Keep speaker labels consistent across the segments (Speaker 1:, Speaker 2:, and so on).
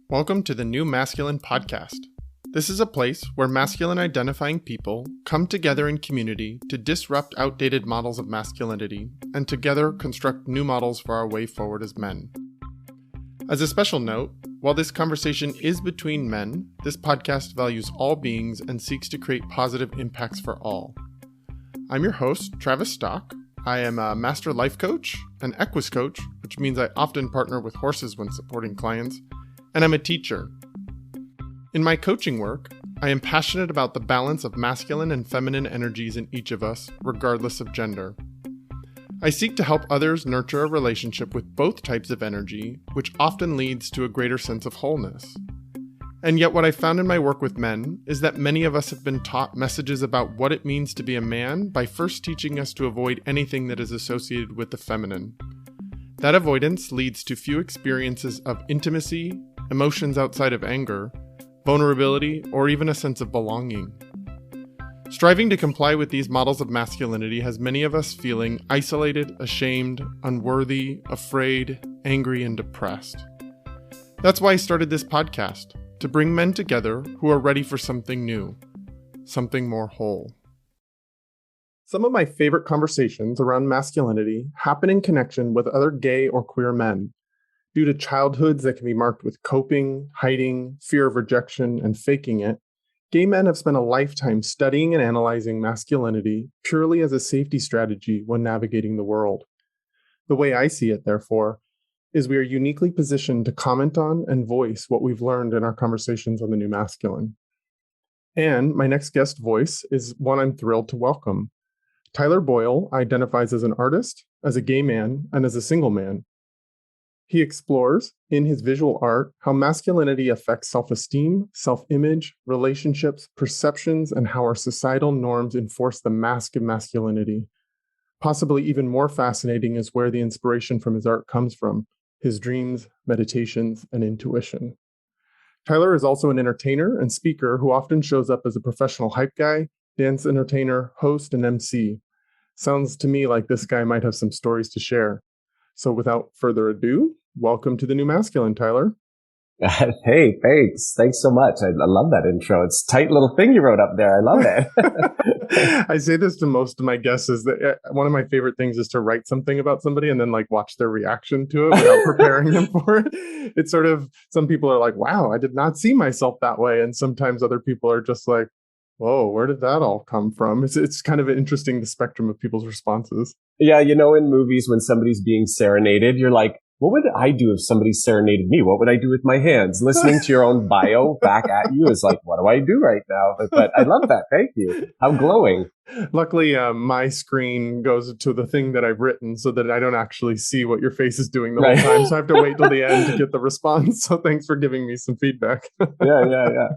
Speaker 1: Welcome to the New Masculine Podcast. This is a place where masculine identifying people come together in community to disrupt outdated models of masculinity and together construct new models for our way forward as men. As a special note, while this conversation is between men, this podcast values all beings and seeks to create positive impacts for all. I'm your host, Travis Stock. I am a master life coach, an equus coach, which means I often partner with horses when supporting clients, and I'm a teacher. In my coaching work, I am passionate about the balance of masculine and feminine energies in each of us, regardless of gender. I seek to help others nurture a relationship with both types of energy, which often leads to a greater sense of wholeness. And yet what I found in my work with men is that many of us have been taught messages about what it means to be a man by first teaching us to avoid anything that is associated with the feminine. That avoidance leads to few experiences of intimacy, emotions outside of anger, vulnerability, or even a sense of belonging. Striving to comply with these models of masculinity has many of us feeling isolated, ashamed, unworthy, afraid, angry, and depressed. That's why I started this podcast, to bring men together who are ready for something new, something more whole. Some of my favorite conversations around masculinity happen in connection with other gay or queer men. Due to childhoods that can be marked with coping, hiding, fear of rejection, and faking it, gay men have spent a lifetime studying and analyzing masculinity purely as a safety strategy when navigating the world. The way I see it, therefore, is we are uniquely positioned to comment on and voice what we've learned in our conversations on the new masculine. And my next guest voice is one I'm thrilled to welcome. Tyler Boyle identifies as an artist, as a gay man, and as a single man. He explores, in his visual art, how masculinity affects self-esteem, self-image, relationships, perceptions, and how our societal norms enforce the mask of masculinity. Possibly even more fascinating is where the inspiration from his art comes from, his dreams, meditations, and intuition. Tyler is also an entertainer and speaker who often shows up as a professional hype guy, dance entertainer, host, and MC. Sounds to me like this guy might have some stories to share. So without further ado, welcome to the New Masculine, Tyler.
Speaker 2: Hey, thanks. Thanks so much. I love that intro. It's a tight little thing you wrote up there. I love it.
Speaker 1: I say this to most of my guests is that one of my favorite things is to write something about somebody and then watch their reaction to it without preparing them for it. It's sort of, some people are like, wow, I did not see myself that way. And sometimes other people are just like, whoa, where did that all come from? It's kind of interesting, the spectrum of people's responses.
Speaker 2: Yeah, in movies when somebody's being serenaded, you're like, what would I do if somebody serenaded me? What would I do with my hands? Listening to your own bio back at you is like, what do I do right now? But I love that. Thank you. How glowing.
Speaker 1: Luckily, my screen goes to the thing that I've written so that I don't actually see what your face is doing the whole time. So I have to wait till the end to get the response. So thanks for giving me some feedback.
Speaker 2: Yeah.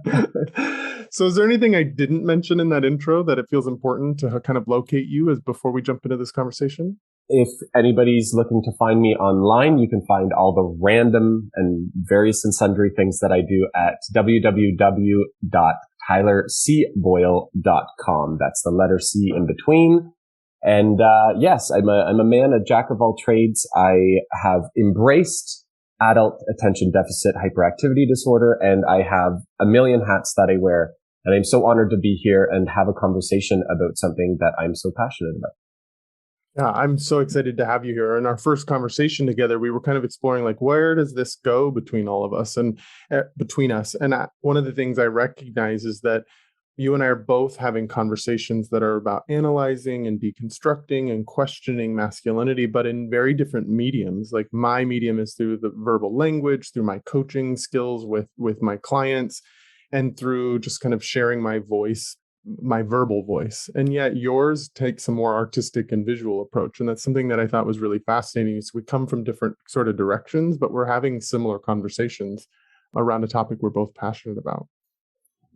Speaker 1: So is there anything I didn't mention in that intro that it feels important to kind of locate you as before we jump into this conversation?
Speaker 2: If anybody's looking to find me online, you can find all the random and various and sundry things that I do at www.tylercboyle.com. That's the letter C in between. And yes, I'm a man, a jack of all trades. I have embraced adult attention deficit hyperactivity disorder, and I have a million hats that I wear. And I'm so honored to be here and have a conversation about something that I'm so passionate about.
Speaker 1: Yeah, I'm so excited to have you here. In our first conversation together, we were kind of exploring where does this go between all of us and between us. And one of the things I recognize is that you and I are both having conversations that are about analyzing and deconstructing and questioning masculinity, but in very different mediums. Like my medium is through the verbal language, through my coaching skills with my clients, and through just kind of sharing my voice, my verbal voice. And yet yours takes a more artistic and visual approach. And that's something that I thought was really fascinating. Is we come from different sort of directions, but we're having similar conversations around a topic we're both passionate about.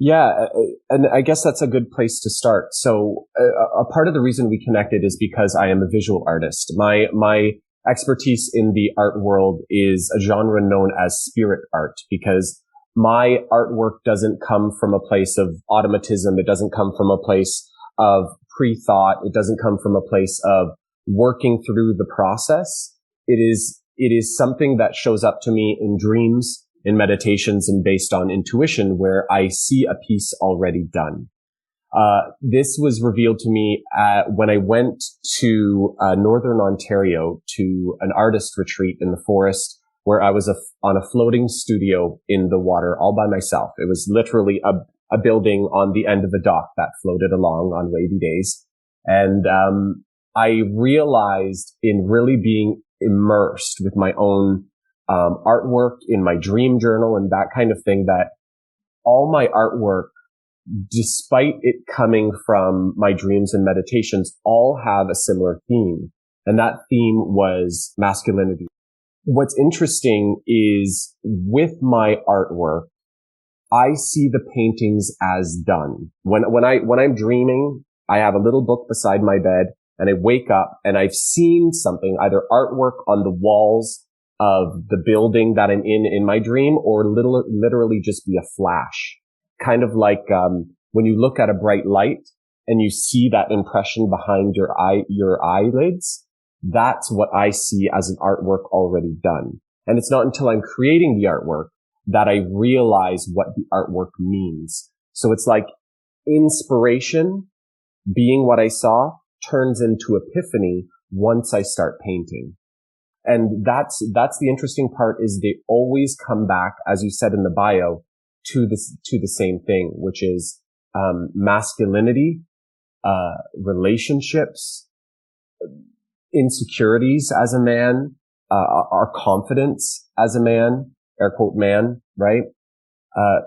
Speaker 2: Yeah, and I guess that's a good place to start. So a part of the reason we connected is because I am a visual artist. My expertise in the art world is a genre known as spirit art, because my artwork doesn't come from a place of automatism. It doesn't come from a place of pre-thought. It doesn't come from a place of working through the process. It is something that shows up to me in dreams, in meditations and based on intuition where I see a piece already done. This was revealed to me when I went to Northern Ontario to an artist retreat in the forest where I was on a floating studio in the water all by myself. It was literally a building on the end of a dock that floated along on wavy days. And I realized in really being immersed with my own artwork in my dream journal and that kind of thing that all my artwork, despite it coming from my dreams and meditations, all have a similar theme. And that theme was masculinity. What's interesting is with my artwork, I see the paintings as done. When I'm dreaming, I have a little book beside my bed and I wake up and I've seen something, either artwork on the walls of the building that I'm in my dream, or literally just be a flash. Kind of like, when you look at a bright light and you see that impression behind your eyelids, that's what I see as an artwork already done. And it's not until I'm creating the artwork that I realize what the artwork means. So it's like inspiration, being what I saw, turns into epiphany once I start painting. And that's the interesting part, is they always come back, as you said in the bio, to the same thing, which is, masculinity, relationships, insecurities as a man, our confidence as a man, air quote man, right?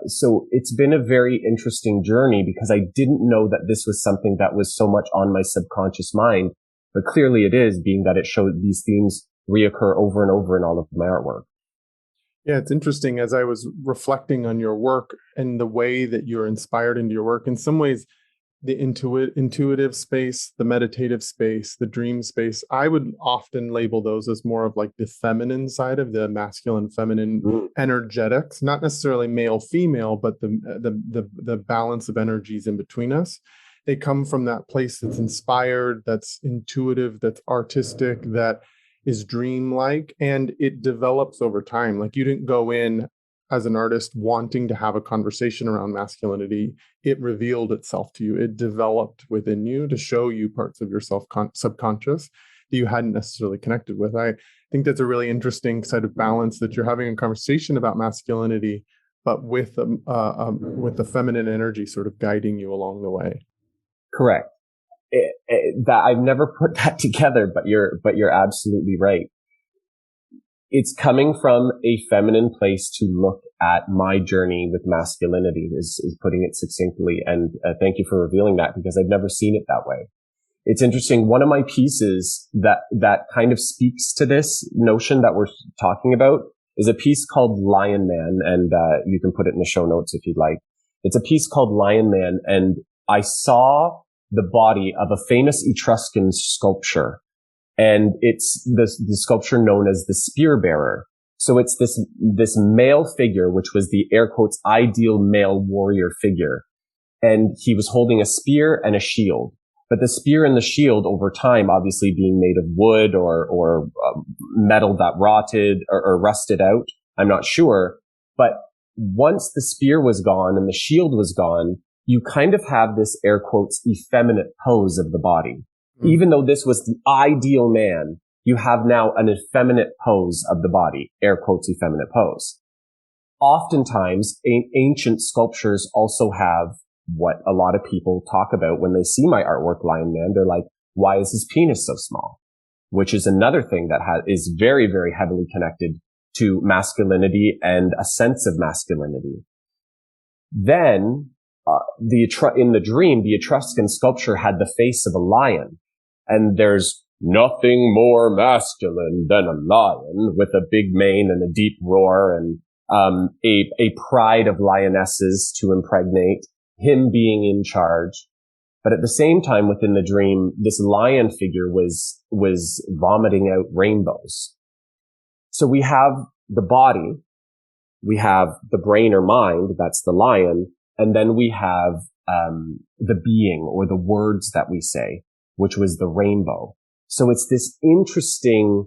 Speaker 2: So it's been a very interesting journey because I didn't know that this was something that was so much on my subconscious mind, but clearly it is, being that it showed these themes reoccur over and over in all of my artwork.
Speaker 1: Yeah, it's interesting as I was reflecting on your work and the way that you're inspired into your work. In some ways, the intuitive space, the meditative space, the dream space, I would often label those as more of like the feminine side of the masculine, feminine energetics, not necessarily male, female, but the balance of energies in between us. They come from that place that's inspired, that's intuitive, that's artistic, that is dreamlike, and it develops over time. Like, you didn't go in as an artist wanting to have a conversation around masculinity. It revealed itself to you. It developed within you to show you parts of your subconscious that you hadn't necessarily connected with. I think that's a really interesting side of balance, that you're having a conversation about masculinity, but with the feminine energy sort of guiding you along the way.
Speaker 2: Correct. That I've never put that together, but you're absolutely right. It's coming from a feminine place to look at my journey with masculinity, is putting it succinctly. And thank you for revealing that, because I've never seen it that way. It's interesting. One of my pieces that kind of speaks to this notion that we're talking about is a piece called Lion Man. And you can put it in the show notes if you'd like. It's a piece called Lion Man. And I saw the body of a famous Etruscan sculpture. And it's the sculpture known as the spear bearer. So it's this male figure, which was the air quotes ideal male warrior figure. And he was holding a spear and a shield. But the spear and the shield over time, obviously being made of wood or metal that rotted or rusted out, I'm not sure. But once the spear was gone and the shield was gone, you kind of have this air quotes effeminate pose of the body. Even though this was the ideal man, you have now an effeminate pose of the body, air quotes effeminate pose. Oftentimes, ancient sculptures also have what a lot of people talk about when they see my artwork, Lion Man. They're like, why is his penis so small? Which is another thing that is very, very heavily connected to masculinity and a sense of masculinity. Then, in the dream, the Etruscan sculpture had the face of a lion. And there's nothing more masculine than a lion with a big mane and a deep roar and a pride of lionesses to impregnate, him being in charge. But at the same time, within the dream, this lion figure was vomiting out rainbows. So we have the body, we have the brain or mind, that's the lion, and then we have the being or the words that we say, which was the rainbow. So it's this interesting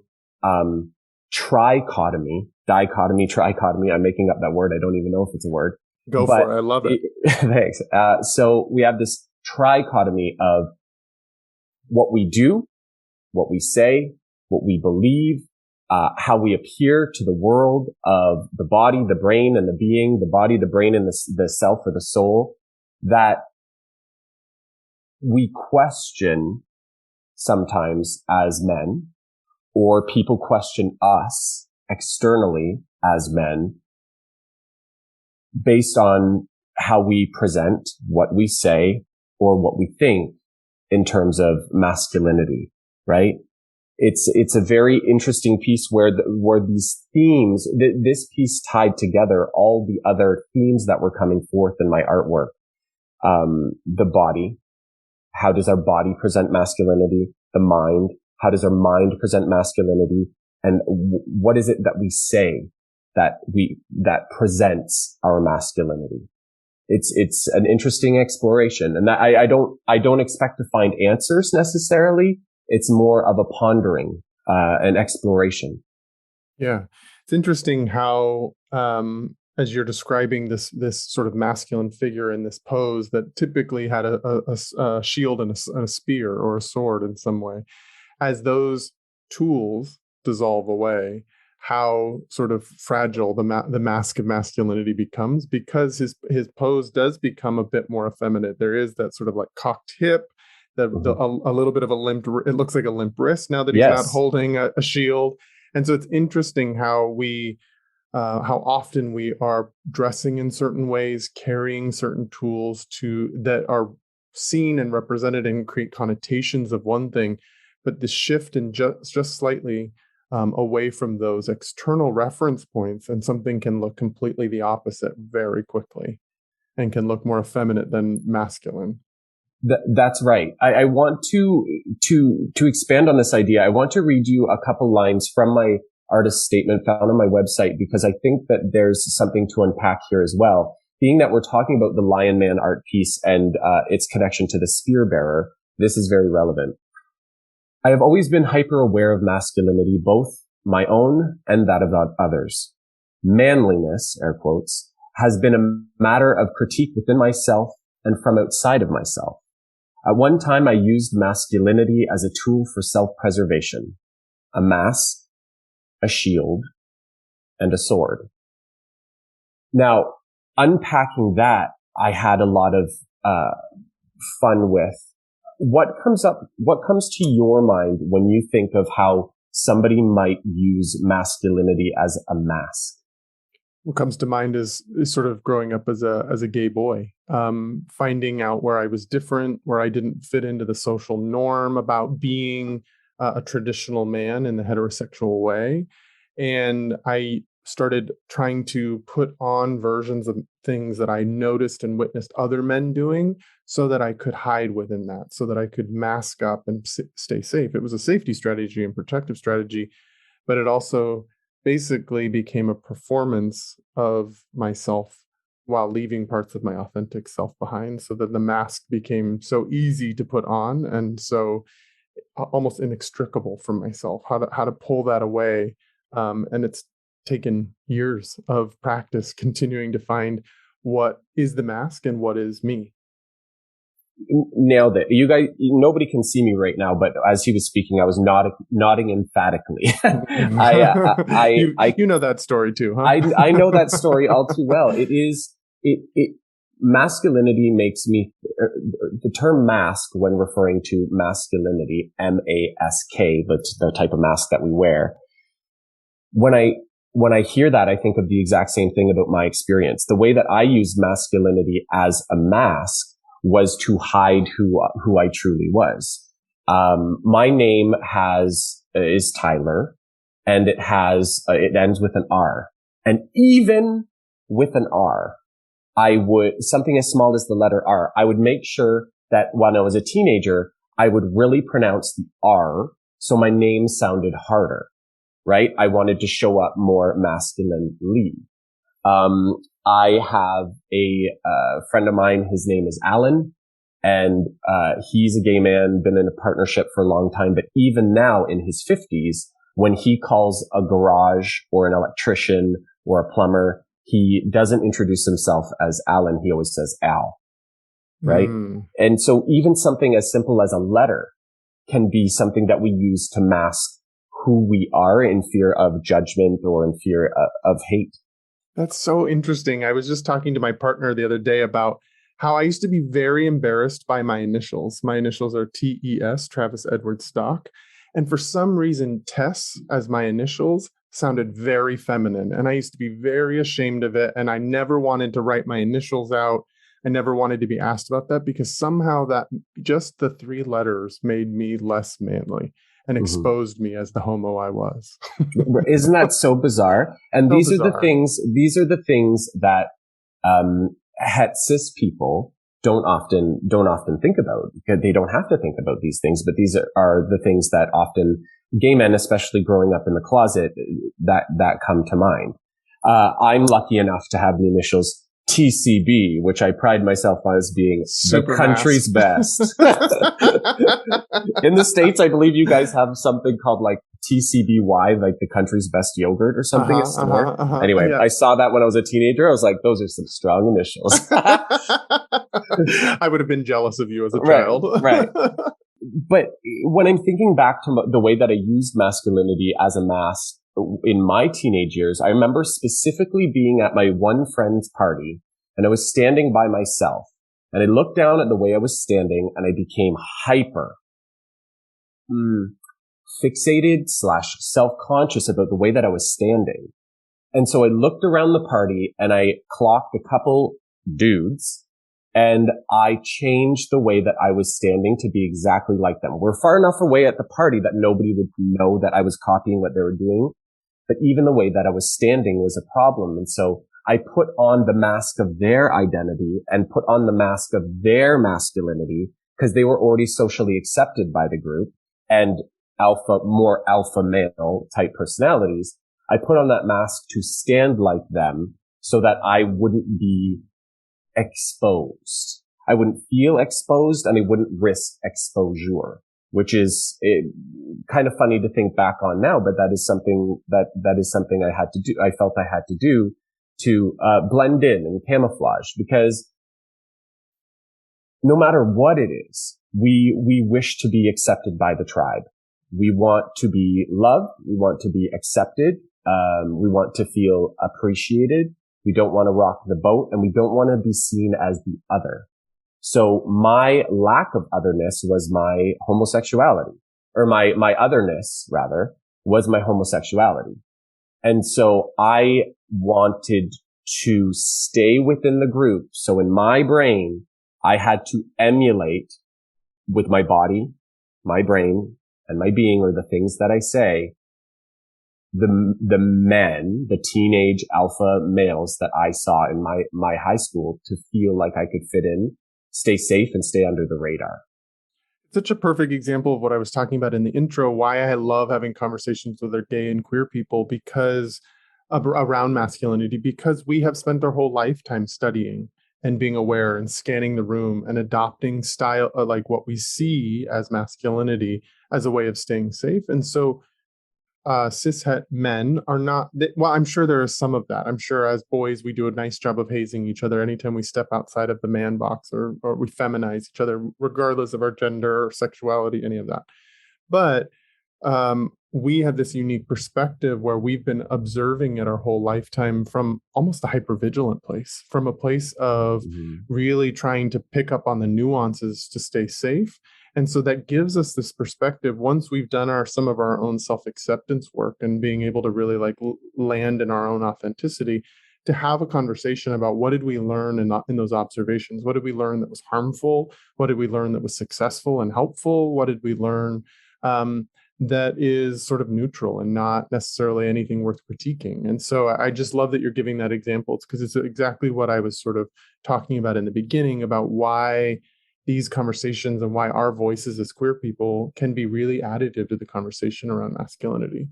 Speaker 2: trichotomy dichotomy, trichotomy. I'm making up that word. I don't even know if it's a word.
Speaker 1: Go for it. I love it.
Speaker 2: Thanks. So we have this trichotomy of what we do, what we say, what we believe, how we appear to the world of the body, the brain, and the being, the body, the brain, and the self or the soul, that we question sometimes as men, or people question us externally as men based on how we present, what we say, or what we think in terms of masculinity, right? It's a very interesting piece where these themes, this piece tied together all the other themes that were coming forth in my artwork. The body. How does our body present masculinity? The mind. How does our mind present masculinity? And what is it that we say that presents our masculinity? It's an interesting exploration. And I don't expect to find answers necessarily. It's more of a pondering, an exploration.
Speaker 1: Yeah. It's interesting how, as you're describing this sort of masculine figure in this pose that typically had a shield and a spear or a sword in some way, as those tools dissolve away, how sort of fragile the mask of masculinity becomes, because his pose does become a bit more effeminate. There is that sort of like cocked hip, a little bit of a limp. It looks like a limp wrist now that he's not holding a shield, and so it's interesting how often we are dressing in certain ways, carrying certain tools that are seen and represented and create connotations of one thing, but the shift in just slightly away from those external reference points, and something can look completely the opposite very quickly and can look more effeminate than masculine.
Speaker 2: That's right. I want to expand on this idea. I want to read you a couple lines from my artist statement found on my website, because I think that there's something to unpack here as well. Being that we're talking about the Lion Man art piece and its connection to the spear bearer, this is very relevant. I have always been hyper aware of masculinity, both my own and that of others. Manliness, air quotes, has been a matter of critique within myself and from outside of myself. At one time, I used masculinity as a tool for self-preservation, a mask, a shield, and a sword. Now, unpacking that, I had a lot of fun with. What comes to your mind when you think of how somebody might use masculinity as a mask?
Speaker 1: What comes to mind is sort of growing up as a gay boy, finding out where I was different, where I didn't fit into the social norm about being a traditional man in the heterosexual way. And I started trying to put on versions of things that I noticed and witnessed other men doing, so that I could hide within that, so that I could mask up and stay safe. It was a safety strategy and protective strategy, but it also basically became a performance of myself while leaving parts of my authentic self behind, so that the mask became so easy to put on and so almost inextricable from myself, how to pull that away. And it's taken years of practice continuing to find what is the mask and what is me.
Speaker 2: Nailed it. You guys, nobody can see me right now, but as he was speaking, I was nodding emphatically.
Speaker 1: You know that story too, huh?
Speaker 2: I know that story all too well. Masculinity makes me, the term mask, when referring to masculinity, M-A-S-K, the type of mask that we wear. When I hear that, I think of the exact same thing about my experience. The way that I used masculinity as a mask was to hide who I truly was. My name is Tyler, and it ends with an R. And even with an R, something as small as the letter R, I would make sure that when I was a teenager, I would really pronounce the R so my name sounded harder, right? I wanted to show up more masculinely. I have a friend of mine, his name is Alan, and he's a gay man, been in a partnership for a long time, but even now in his 50s, when he calls a garage or an electrician or a plumber, he doesn't introduce himself as Alan. He always says Al, right? And so even something as simple as a letter can be something that we use to mask who we are in fear of judgment or in fear of hate.
Speaker 1: That's so interesting. I was just talking to my partner the other day about how I used to be very embarrassed by my initials. My initials are TES, Travis Edward Stock. And for some reason, Tess as my initials sounded very feminine. And I used to be very ashamed of it. And I never wanted to write my initials out. I never wanted to be asked about that because somehow that just the 3 letters made me less manly and exposed me as the homo I was.
Speaker 2: Isn't that so bizarre? And so these are the things that het cis people don't often think about, because they don't have to think about these things, but these are the things that often gay men, especially growing up in the closet, that come to mind. I'm lucky enough to have the initials TCB, which I pride myself on as being super the country's best. In the States, I believe you guys have something called like TCBY, like the country's best yogurt or something. Anyway, yeah. I saw that when I was a teenager. I was like, those are some strong initials.
Speaker 1: I would have been jealous of you as a child.
Speaker 2: Right. But when I'm thinking back to the way that I used masculinity as a mask in my teenage years, I remember specifically being at my one friend's party, and I was standing by myself, and I looked down at the way I was standing, and I became hyper fixated / self-conscious about the way that I was standing. And so I looked around the party, and I clocked a couple dudes, and I changed the way that I was standing to be exactly like them. We're far enough away at the party that nobody would know that I was copying what they were doing. But even the way that I was standing was a problem. And so I put on the mask of their identity and put on the mask of their masculinity because they were already socially accepted by the group and more alpha male type personalities. I put on that mask to stand like them so that I wouldn't be exposed. I wouldn't feel exposed and I wouldn't risk exposure, which is kind of funny to think back on now, but that is something I had to do. I felt I had to do to blend in and camouflage, because no matter what it is, we wish to be accepted by the tribe. We want to be loved. We want to be accepted. We want to feel appreciated. We don't want to rock the boat, and we don't want to be seen as the other. So my lack of otherness was my homosexuality, or my otherness rather was my homosexuality. And so I wanted to stay within the group. So in my brain, I had to emulate with my body, my brain, and my being, or the things that I say, the men, the teenage alpha males that I saw in my high school, to feel like I could fit in, stay safe, and stay under the radar.
Speaker 1: Such a perfect example of what I was talking about in the intro, why I love having conversations with our gay and queer people around masculinity, because we have spent our whole lifetime studying and being aware and scanning the room and adopting style, like what we see as masculinity, as a way of staying safe. And so cishet men are not, well, I'm sure there is some of that. I'm sure as boys, we do a nice job of hazing each other anytime we step outside of the man box, or we feminize each other, regardless of our gender or sexuality, any of that. But we have this unique perspective where we've been observing it our whole lifetime from almost a hypervigilant place, from a place of really trying to pick up on the nuances to stay safe. And so that gives us this perspective, once we've done some of our own self-acceptance work and being able to really like land in our own authenticity, to have a conversation about what did we learn in those observations? What did we learn that was harmful? What did we learn that was successful and helpful? What did we learn that is sort of neutral and not necessarily anything worth critiquing? And so I just love that you're giving that example. It's because it's exactly what I was sort of talking about in the beginning, about why these conversations and why our voices as queer people can be really additive to the conversation around masculinity.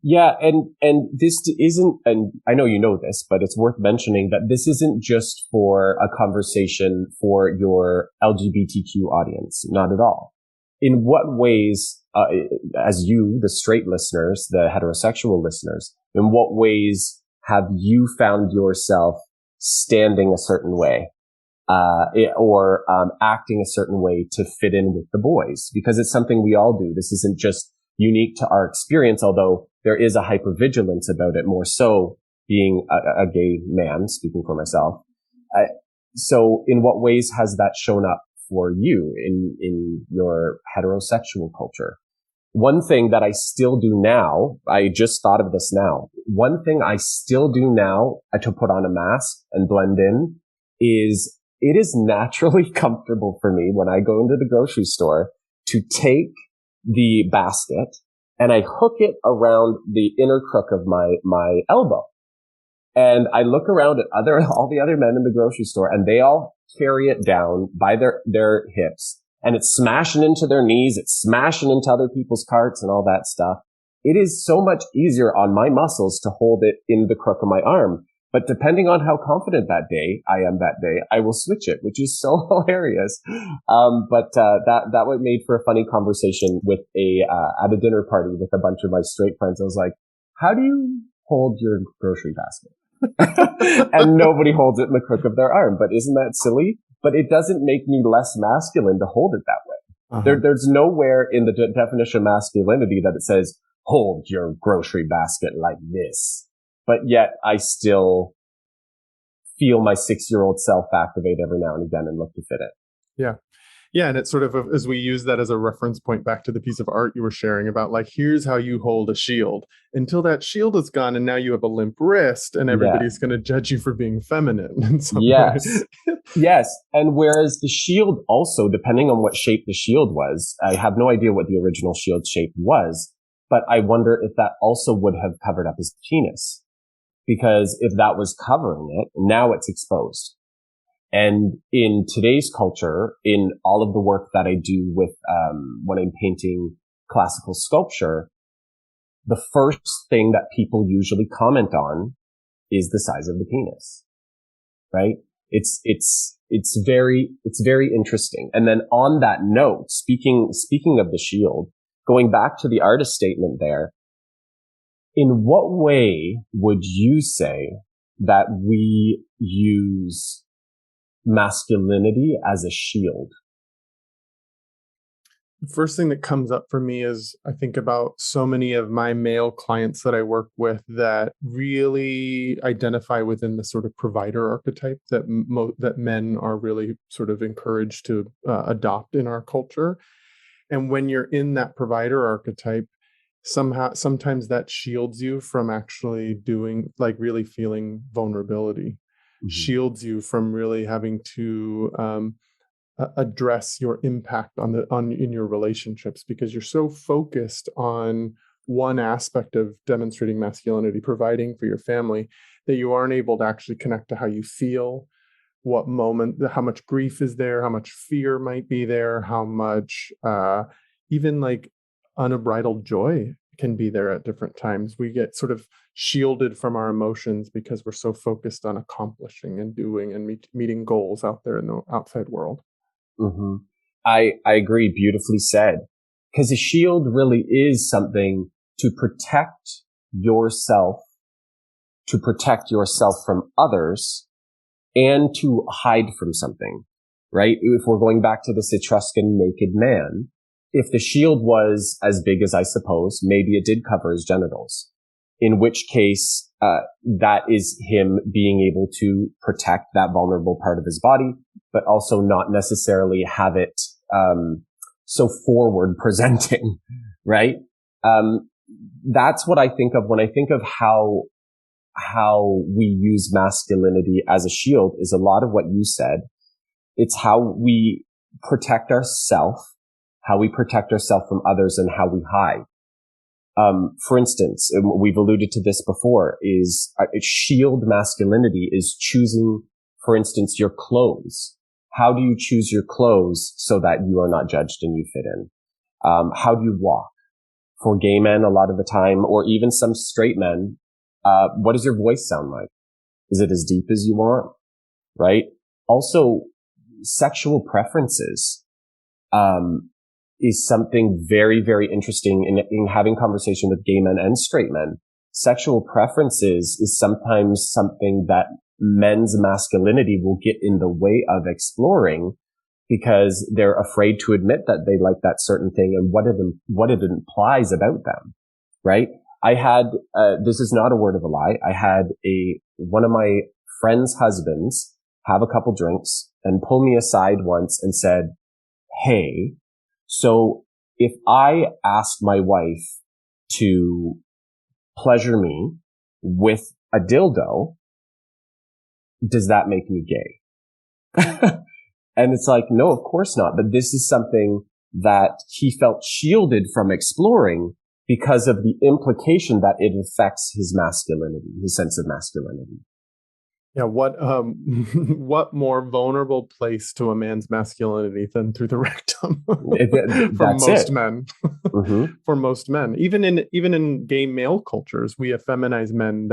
Speaker 2: Yeah, and this isn't, and I know you know this, but it's worth mentioning that this isn't just for a conversation for your LGBTQ audience, not at all. In what ways as you, the straight listeners, the heterosexual listeners, in what ways have you found yourself standing a certain way, or acting a certain way to fit in with the boys? Because it's something we all do. This isn't just unique to our experience, although there is a hypervigilance about it, more so being a gay man, speaking for myself. So in what ways has that shown up for you in your heterosexual culture? One thing that I still do now, I just thought of this now. One thing I still do now to put on a mask and blend in is it is naturally comfortable for me when I go into the grocery store to take the basket and I hook it around the inner crook of my elbow. And I look around at all the other men in the grocery store, and they all carry it down by their hips, and it's smashing into their knees. It's smashing into other people's carts and all that stuff. It is so much easier on my muscles to hold it in the crook of my arm. But depending on how confident I am that day, I will switch it, which is so hilarious. But that made for a funny conversation with at a dinner party with a bunch of my straight friends. I was like, how do you hold your grocery basket? And nobody holds it in the crook of their arm. But isn't that silly? But it doesn't make me less masculine to hold it that way. Uh-huh. There's nowhere in the definition of masculinity that it says, hold your grocery basket like this. But yet I still feel my 6-year-old self activate every now and again and look to fit it.
Speaker 1: Yeah. Yeah. And it's sort of, as we use that as a reference point back to the piece of art you were sharing about, like, here's how you hold a shield until that shield is gone. And now you have a limp wrist and everybody's going to judge you for being feminine in some way.
Speaker 2: Yes. And whereas the shield also, depending on what shape the shield was, I have no idea what the original shield shape was, but I wonder if that also would have covered up his penis. Because if that was covering it, now it's exposed. And in today's culture, in all of the work that I do with, when I'm painting classical sculpture, the first thing that people usually comment on is the size of the penis, right? It's very interesting. And then on that note, speaking of the shield, going back to the artist statement there, in what way would you say that we use masculinity as a shield?
Speaker 1: The first thing that comes up for me is I think about so many of my male clients that I work with that really identify within the sort of provider archetype that that men are really sort of encouraged to adopt in our culture. And when you're in that provider archetype, sometimes that shields you from actually doing, like, really feeling vulnerability, shields you from really having to address your impact in your relationships, because you're so focused on one aspect of demonstrating masculinity, providing for your family, that you aren't able to actually connect to how you feel, what moment, how much grief is there, how much fear might be there, how much even like unbridled joy can be there at different times. We get sort of shielded from our emotions because we're so focused on accomplishing and doing and meeting goals out there in the outside world.
Speaker 2: Mm-hmm. I agree. Beautifully said. Because a shield really is something to protect yourself from others, and to hide from something, right? If we're going back to this Etruscan naked man, if the shield was as big as I suppose, maybe it did cover his genitals, in which case, that is him being able to protect that vulnerable part of his body, but also not necessarily have it, so forward presenting, right? That's what I think of when I think of how we use masculinity as a shield, is a lot of what you said. It's how we protect ourselves, how we protect ourselves from others, and how we hide. For instance, we've alluded to this before, is shield masculinity is choosing, for instance, your clothes. How do you choose your clothes so that you are not judged and you fit in? How do you walk? For gay men, a lot of the time, or even some straight men, what does your voice sound like? Is it as deep as you want? Right? Also, sexual preferences. is something very, very interesting in having conversation with gay men and straight men. Sexual preferences is sometimes something that men's masculinity will get in the way of exploring because they're afraid to admit that they like that certain thing and what it implies about them, right? I had, this is not a word of a lie. I had one of my friend's husbands have a couple drinks and pull me aside once and said, "Hey, so if I ask my wife to pleasure me with a dildo, does that make me gay?" And it's like, no, of course not. But this is something that he felt shielded from exploring because of the implication that it affects his masculinity, his sense of masculinity.
Speaker 1: Yeah, what more vulnerable place to a man's masculinity than through the rectum? For most men. Mm-hmm. For most men, even in gay male cultures, we effeminize men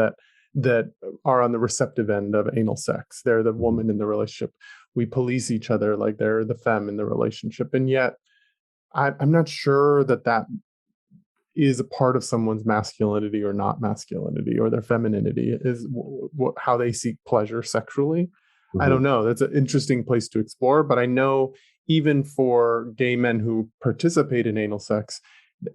Speaker 1: that are on the receptive end of anal sex. They're the woman in the relationship. We police each other like they're the femme in the relationship, and yet I'm not sure that is a part of someone's masculinity or not masculinity, or their femininity is how they seek pleasure sexually. Mm-hmm. I don't know. That's an interesting place to explore. But I know even for gay men who participate in anal sex,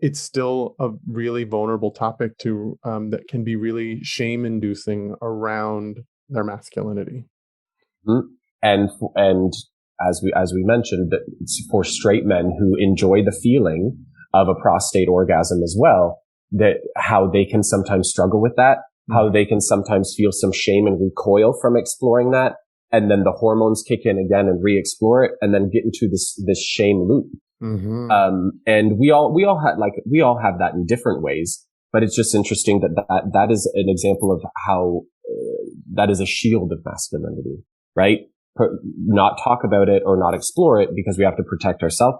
Speaker 1: it's still a really vulnerable topic that can be really shame-inducing around their masculinity.
Speaker 2: Mm-hmm. And as we mentioned, that it's for straight men who enjoy the feeling of a prostate orgasm as well, that how they can sometimes struggle with that, how they can sometimes feel some shame and recoil from exploring that. And then the hormones kick in again and re-explore it and then get into this shame loop. Mm-hmm. And we all have that in different ways, but it's just interesting that is an example of how that is a shield of masculinity, right? Not talk about it or not explore it because we have to protect ourselves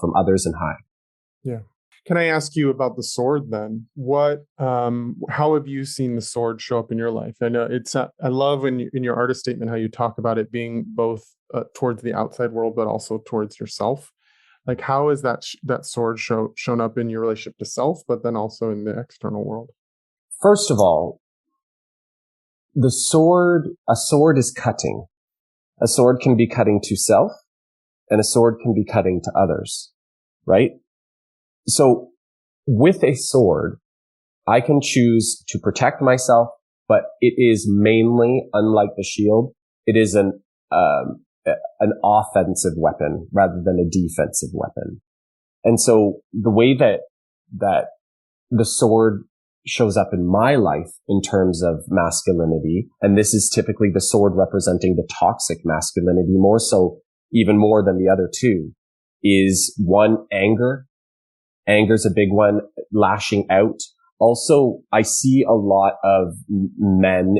Speaker 2: from others and hide.
Speaker 1: Yeah. Can I ask you about the sword then? How have you seen the sword show up in your life? I know I love in your artist statement how you talk about it being both towards the outside world, but also towards yourself. Like, how is that sword shown up in your relationship to self, but then also in the external world?
Speaker 2: First of all, a sword is cutting. A sword can be cutting to self, and a sword can be cutting to others, right? So with a sword, I can choose to protect myself, but it is mainly, unlike the shield, it is an offensive weapon rather than a defensive weapon. And so the way that the sword shows up in my life in terms of masculinity, and this is typically the sword representing the toxic masculinity more so, even more than the other two, is one, anger. Anger's a big one, lashing out. Also, I see a lot of men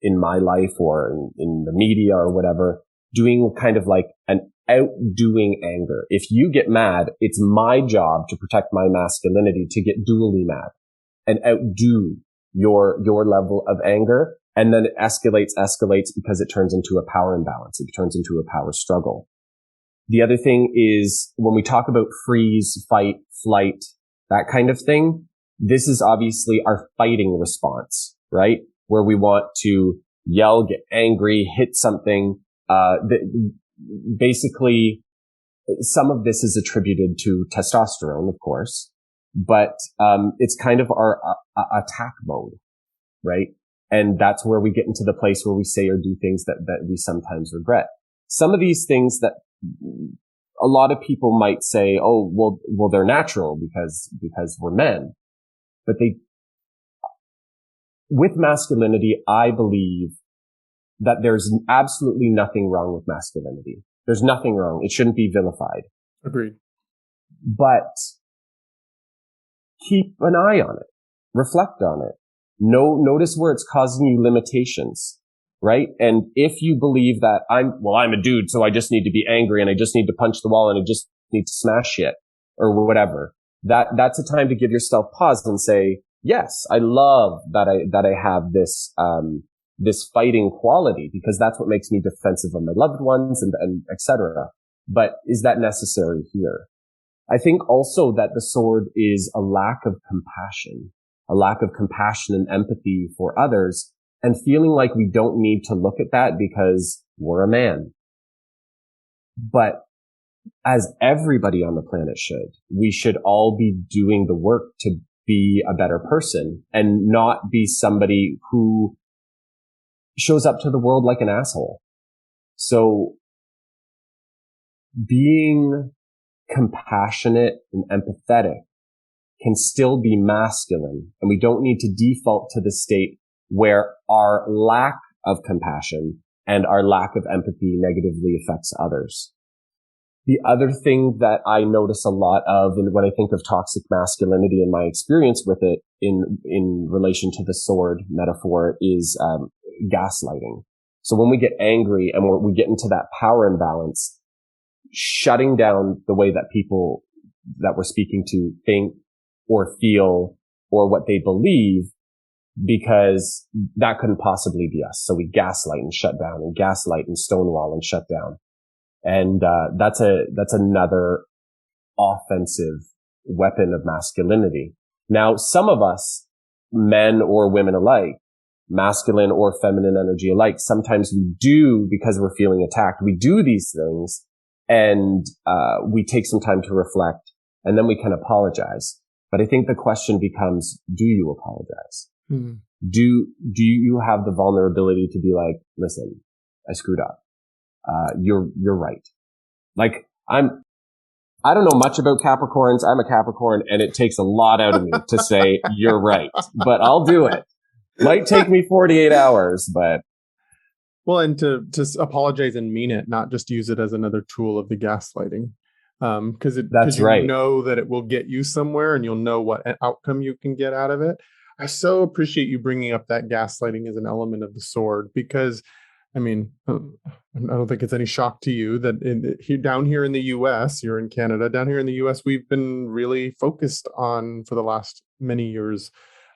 Speaker 2: in my life or in the media or whatever doing kind of like an outdoing anger. If you get mad, it's my job to protect my masculinity to get dually mad and outdo your level of anger. And then it escalates because it turns into a power imbalance. It turns into a power struggle. The other thing is when we talk about freeze, fight, flight, that kind of thing, this is obviously our fighting response, right? Where we want to yell, get angry, hit something. Basically, some of this is attributed to testosterone, of course, but it's kind of our attack mode, right? And that's where we get into the place where we say or do things that we sometimes regret. Some of these things that a lot of people might say, oh, well, they're natural because we're men. But with masculinity, I believe that there's absolutely nothing wrong with masculinity. There's nothing wrong. It shouldn't be vilified.
Speaker 1: Agreed.
Speaker 2: But keep an eye on it. Reflect on it. Notice where it's causing you limitations. Right? And if you believe that I'm a dude, so I just need to be angry and I just need to punch the wall and I just need to smash shit or whatever, that's a time to give yourself pause and say, yes, I love that I have this fighting quality because that's what makes me defensive of my loved ones and et cetera. But is that necessary here? I think also that the sword is a lack of compassion and empathy for others, and feeling like we don't need to look at that because we're a man. But as everybody on the planet should, we should all be doing the work to be a better person and not be somebody who shows up to the world like an asshole. So being compassionate and empathetic can still be masculine, and we don't need to default to the state where our lack of compassion and our lack of empathy negatively affects others. The other thing that I notice a lot of, and when I think of toxic masculinity and my experience with it in relation to the sword metaphor, is gaslighting. So when we get angry and we get into that power imbalance, shutting down the way that people that we're speaking to think or feel or what they believe, because that couldn't possibly be us. So we gaslight and shut down, and gaslight and stonewall and shut down. And that's another offensive weapon of masculinity. Now, some of us, men or women alike, masculine or feminine energy alike, sometimes we do, because we're feeling attacked, we do these things, and we take some time to reflect, and then we can apologize. But I think the question becomes, do you apologize?
Speaker 1: Mm-hmm.
Speaker 2: Do you have the vulnerability to be like, listen, I screwed up. You're right. Like, I don't know much about Capricorns. I'm a Capricorn, and it takes a lot out of me to say you're right, but I'll do it. Might take me 48 hours, but.
Speaker 1: Well, and to apologize and mean it, not just use it as another tool of the gaslighting. Because you know that it will get you somewhere, and you'll know what outcome you can get out of it. I so appreciate you bringing up that gaslighting as an element of the sword, because I mean, I don't think it's any shock to you that down here in the US, you're in Canada, down here in the US, we've been really focused on, for the last many years,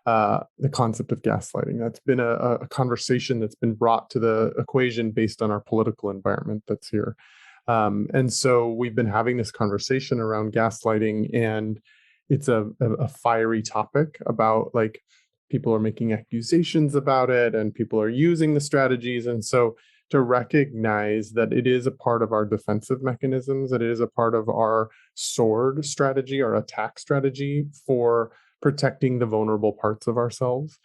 Speaker 1: the concept of gaslighting. That's been a conversation that's been brought to the equation based on our political environment that's here. And so we've been having this conversation around gaslighting, and it's a fiery topic about, like, people are making accusations about it, and people are using the strategies. And so to recognize that it is a part of our defensive mechanisms, that it is a part of our sword strategy, our attack strategy for protecting the vulnerable parts of ourselves.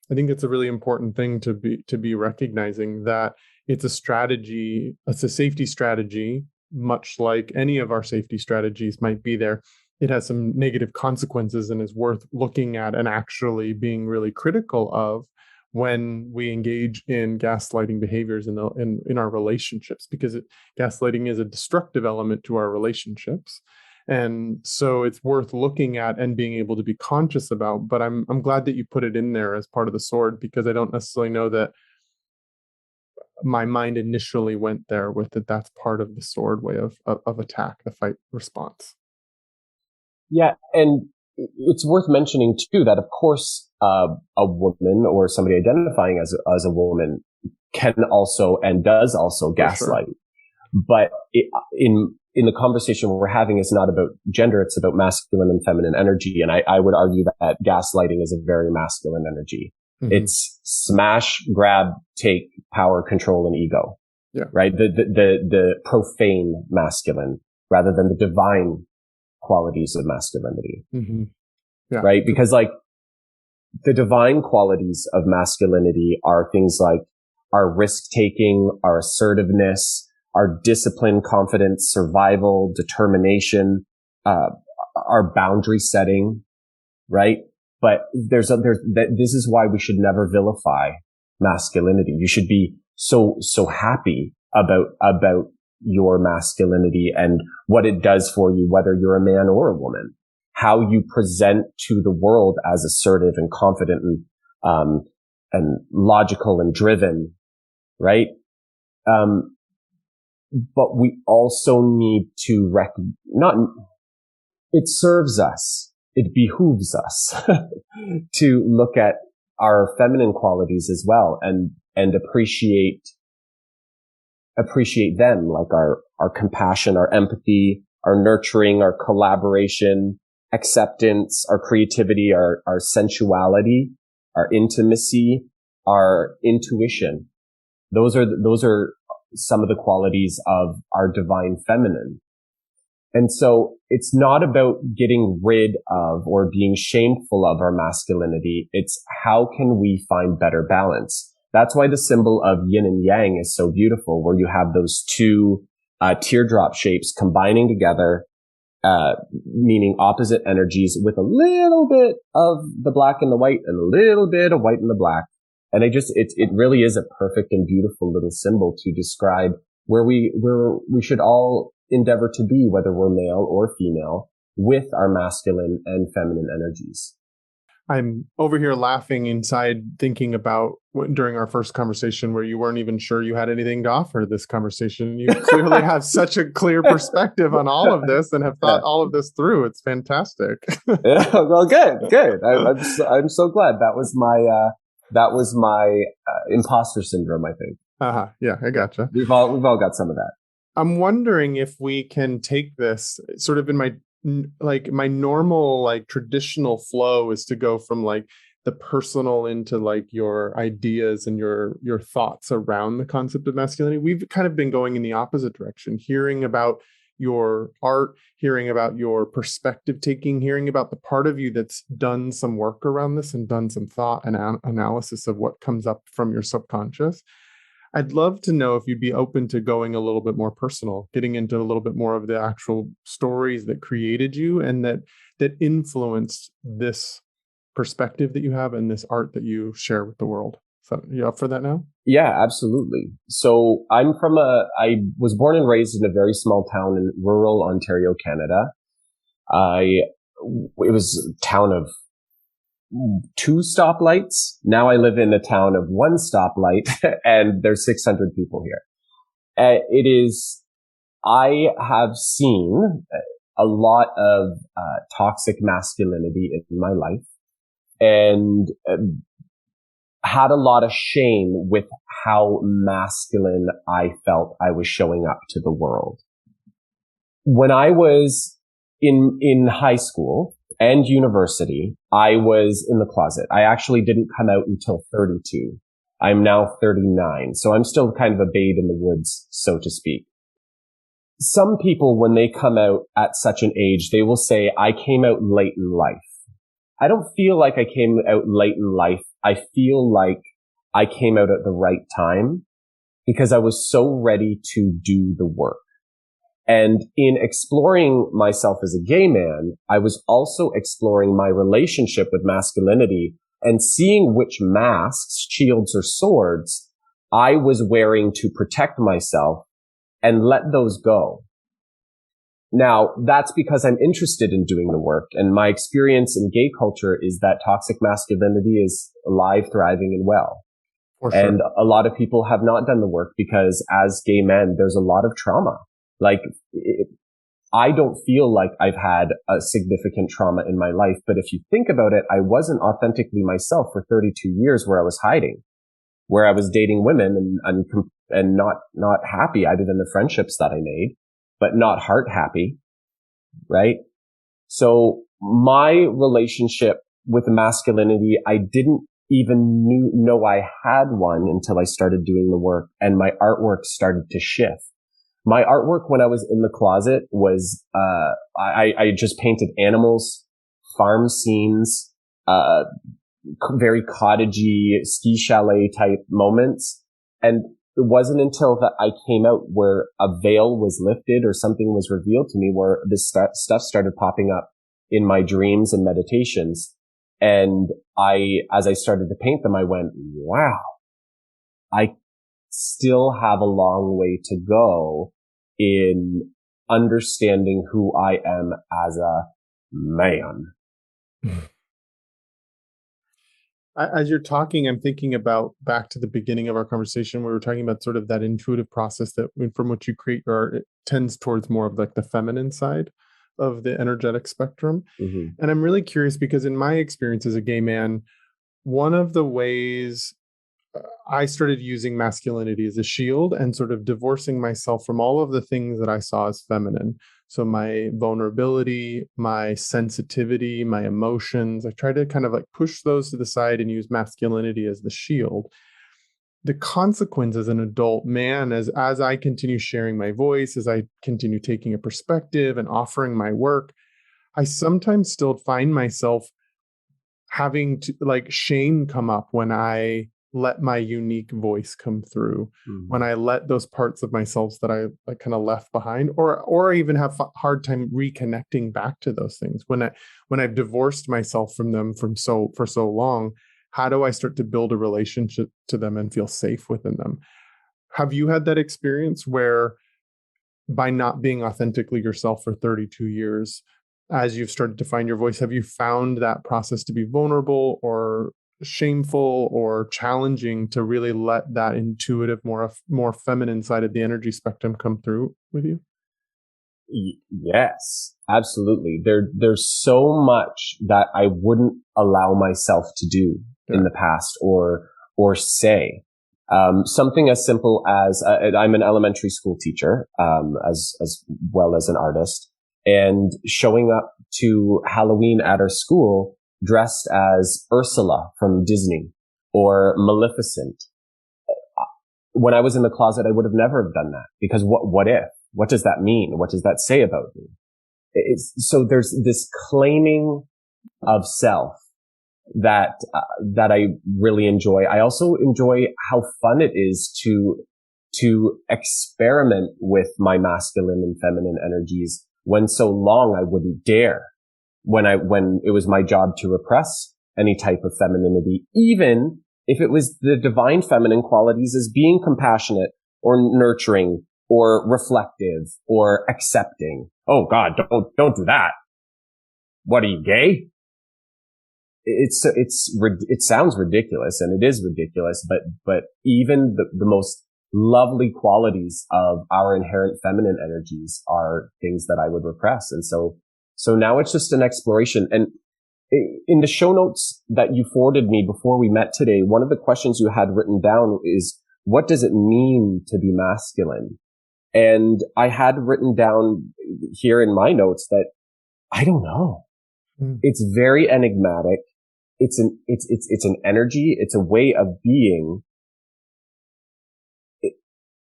Speaker 1: I think it's a really important thing to be recognizing that it's a strategy, it's a safety strategy, much like any of our safety strategies might be there. It has some negative consequences and is worth looking at and actually being really critical of when we engage in gaslighting behaviors in our relationships, because gaslighting is a destructive element to our relationships. And so it's worth looking at and being able to be conscious about. But I'm glad that you put it in there as part of the sword, because I don't necessarily know that my mind initially went there with it. That's part of the sword way of attack, the fight response.
Speaker 2: Yeah, and it's worth mentioning too that, of course, a woman or somebody identifying as a woman can also and does also gaslight. Sure. But in the conversation we're having, is not about gender; it's about masculine and feminine energy. And I would argue that gaslighting is a very masculine energy. Mm-hmm. It's smash, grab, take, power, control, and ego. Yeah. Right. The profane masculine rather than the divine qualities of masculinity. Mm-hmm. Yeah. Right? Because, like, the divine qualities of masculinity are things like our risk-taking, our assertiveness, our discipline, confidence, survival, determination, our boundary setting, right? But this is why we should never vilify masculinity. You should be so happy about your masculinity and what it does for you, whether you're a man or a woman, how you present to the world as assertive and confident and logical and driven, right? But we also need to it serves us, it behooves us to look at our feminine qualities as well and appreciate them, like our compassion, our empathy, our nurturing, our collaboration, acceptance, our creativity, our sensuality, our intimacy, our intuition. Those are some of the qualities of our divine feminine. And so it's not about getting rid of or being shameful of our masculinity. It's how can we find better balance? That's why the symbol of yin and yang is so beautiful, where you have those two teardrop shapes combining together, meaning opposite energies with a little bit of the black and the white and a little bit of white and the black. And it really is a perfect and beautiful little symbol to describe where we should all endeavor to be, whether we're male or female, with our masculine and feminine energies.
Speaker 1: I'm over here laughing inside, thinking about during our first conversation where you weren't even sure you had anything to offer this conversation. You clearly have such a clear perspective on all of this and have thought all of this through. It's fantastic.
Speaker 2: Yeah, well, good. I'm so glad. That was my imposter syndrome, I think.
Speaker 1: Yeah, I gotcha.
Speaker 2: We've all got some of that.
Speaker 1: I'm wondering if we can take this sort of in my normal, traditional flow is to go from the personal into your ideas and your thoughts around the concept of masculinity. We've kind of been going in the opposite direction, hearing about your art, hearing about your perspective taking, hearing about the part of you that's done some work around this and done some thought and analysis of what comes up from your subconscious. I'd love to know if you'd be open to going a little bit more personal, getting into a little bit more of the actual stories that created you and that influenced this perspective that you have and this art that you share with the world. So you up for that now?
Speaker 2: Yeah, absolutely. So I was born and raised in a very small town in rural Ontario, Canada. It was a town of 2 stoplights. Now I live in a town of 1 stoplight and there's 600 people here. I have seen a lot of toxic masculinity in my life and had a lot of shame with how masculine I felt I was showing up to the world. When I was in high school and university, I was in the closet. I actually didn't come out until 32. I'm now 39. So I'm still kind of a babe in the woods, so to speak. Some people, when they come out at such an age, they will say, I came out late in life. I don't feel like I came out late in life. I feel like I came out at the right time because I was so ready to do the work. And in exploring myself as a gay man, I was also exploring my relationship with masculinity and seeing which masks, shields, or swords I was wearing to protect myself and let those go. Now, that's because I'm interested in doing the work. And my experience in gay culture is that toxic masculinity is alive, thriving, and well.
Speaker 1: For sure.
Speaker 2: And a lot of people have not done the work because as gay men, there's a lot of trauma. I don't feel like I've had a significant trauma in my life, but if you think about it, I wasn't authentically myself for 32 years where I was hiding, where I was dating women and not happy either than the friendships that I made, but not heart happy, right? So my relationship with masculinity, I didn't even know I had one until I started doing the work and my artwork started to shift. My artwork when I was in the closet was, I just painted animals, farm scenes, very cottagey ski chalet type moments. And it wasn't until that I came out where a veil was lifted or something was revealed to me where this stuff started popping up in my dreams and meditations. And as I started to paint them, I went, wow, I still have a long way to go in understanding who I am as a man.
Speaker 1: As you're talking, I'm thinking about back to the beginning of our conversation. We were talking about sort of that intuitive process that from which you create your art, it tends towards more of the feminine side of the energetic spectrum.
Speaker 2: Mm-hmm.
Speaker 1: And I'm really curious because in my experience as a gay man, one of the ways I started using masculinity as a shield and sort of divorcing myself from all of the things that I saw as feminine. So my vulnerability, my sensitivity, my emotions, I try to kind of like push those to the side and use masculinity as the shield. The consequence as an adult man, as I continue sharing my voice, as I continue taking a perspective and offering my work, I sometimes still find myself having to like shame come up when I let my unique voice come through, when I let those parts of myself that I like kind of left behind, or even have hard time reconnecting back to those things when I've divorced myself from them for so long. How do I start to build a relationship to them and feel safe within them? Have you had that experience where by not being authentically yourself for 32 years, as you've started to find your voice, have you found that process to be vulnerable or shameful or challenging to really let that intuitive, more feminine side of the energy spectrum come through with you?
Speaker 2: Yes, absolutely. There's so much that I wouldn't allow myself to do in the past or say. Something as simple as I'm an elementary school teacher, as well as an artist, and showing up to Halloween at our school dressed as Ursula from Disney or Maleficent. When I was in the closet, I would have never have done that, because what if? What does that mean? What does that say about me? So there's this claiming of self that I really enjoy. I also enjoy how fun it is to experiment with my masculine and feminine energies when so long I wouldn't dare, when it was my job to repress any type of femininity, even if it was the divine feminine qualities as being compassionate or nurturing or reflective or accepting. Oh God, don't do that. What, are you gay? It sounds ridiculous, and it is ridiculous, but even the most lovely qualities of our inherent feminine energies are things that I would repress. And so now it's just an exploration. And in the show notes that you forwarded me before we met today, one of the questions you had written down is, what does it mean to be masculine? And I had written down here in my notes that I don't know. It's very enigmatic. It's an energy. It's a way of being.